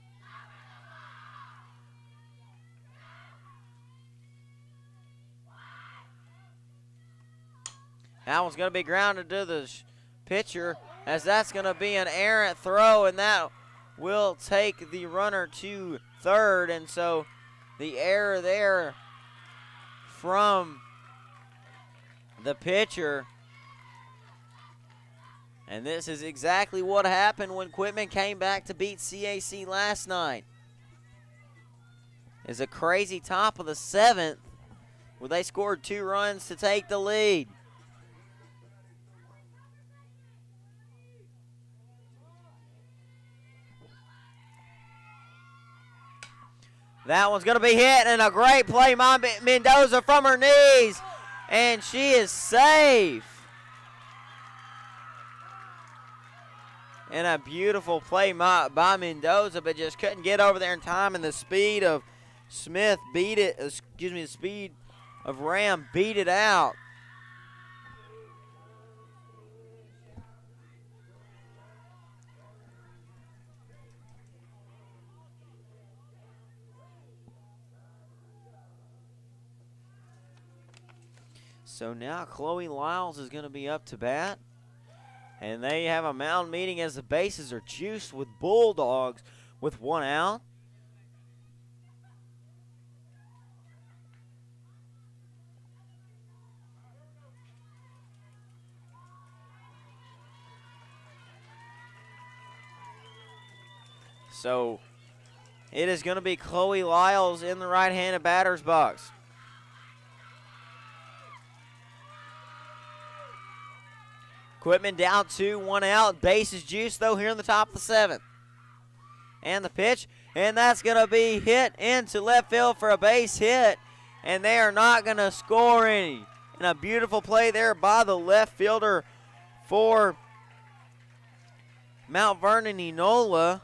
That one's going to be grounded to the pitcher, as that's going to be an errant throw, and that will take the runner to third. And so the error there from the pitcher. And this is exactly what happened when Quitman came back to beat CAC last night. It's a crazy top of the 7th where they scored 2 runs to take the lead. That one's going to be hit, and a great play by Mendoza from her knees, and she is safe. And a beautiful play by Mendoza, but just couldn't get over there in time, and the speed of Smith beat it, the speed of Ram beat it out. So now Chloe Lyles is going to be up to bat. And they have a mound meeting as the bases are juiced with Bulldogs with 1 out. So it is going to be Chloe Lyles in the right-handed batter's box. Quitman down 2, 1 out. Bases juiced, though, here in the top of the 7th. And the pitch, and that's going to be hit into left field for a base hit. and they are not going to score any. And a beautiful play there by the left fielder for Mount Vernon Enola.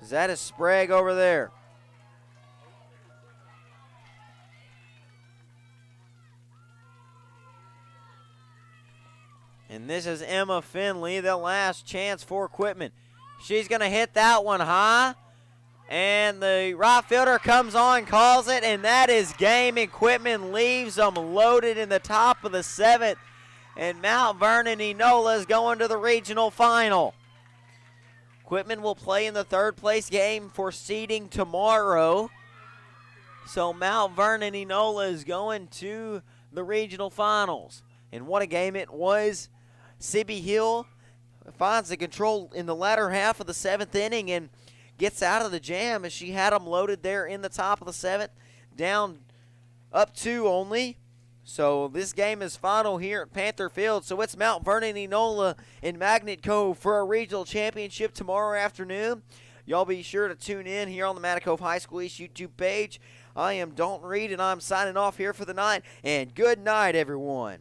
That is Sprague over there. And this is Emma Finley, the last chance for Quitman. She's going to hit that one high. And the right fielder comes on, calls it, and that is game. And Quitman leaves them loaded in the top of the 7th. And Mount Vernon Enola is going to the regional final. Quitman will play in the 3rd place game for seeding tomorrow. So Mount Vernon Enola is going to the regional finals. And what a game it was. Sibby Hill finds the control in the latter half of the 7th inning and gets out of the jam as she had them loaded there in the top of the 7th, down up 2 only. So this game is final here at Panther Field. So it's Mount Vernon Enola in Magnet Cove for a regional championship tomorrow afternoon. Y'all be sure to tune in here on the Magnet Cove High School East YouTube page. I am Dalton Reed, and I'm signing off here for the night. And good night, everyone.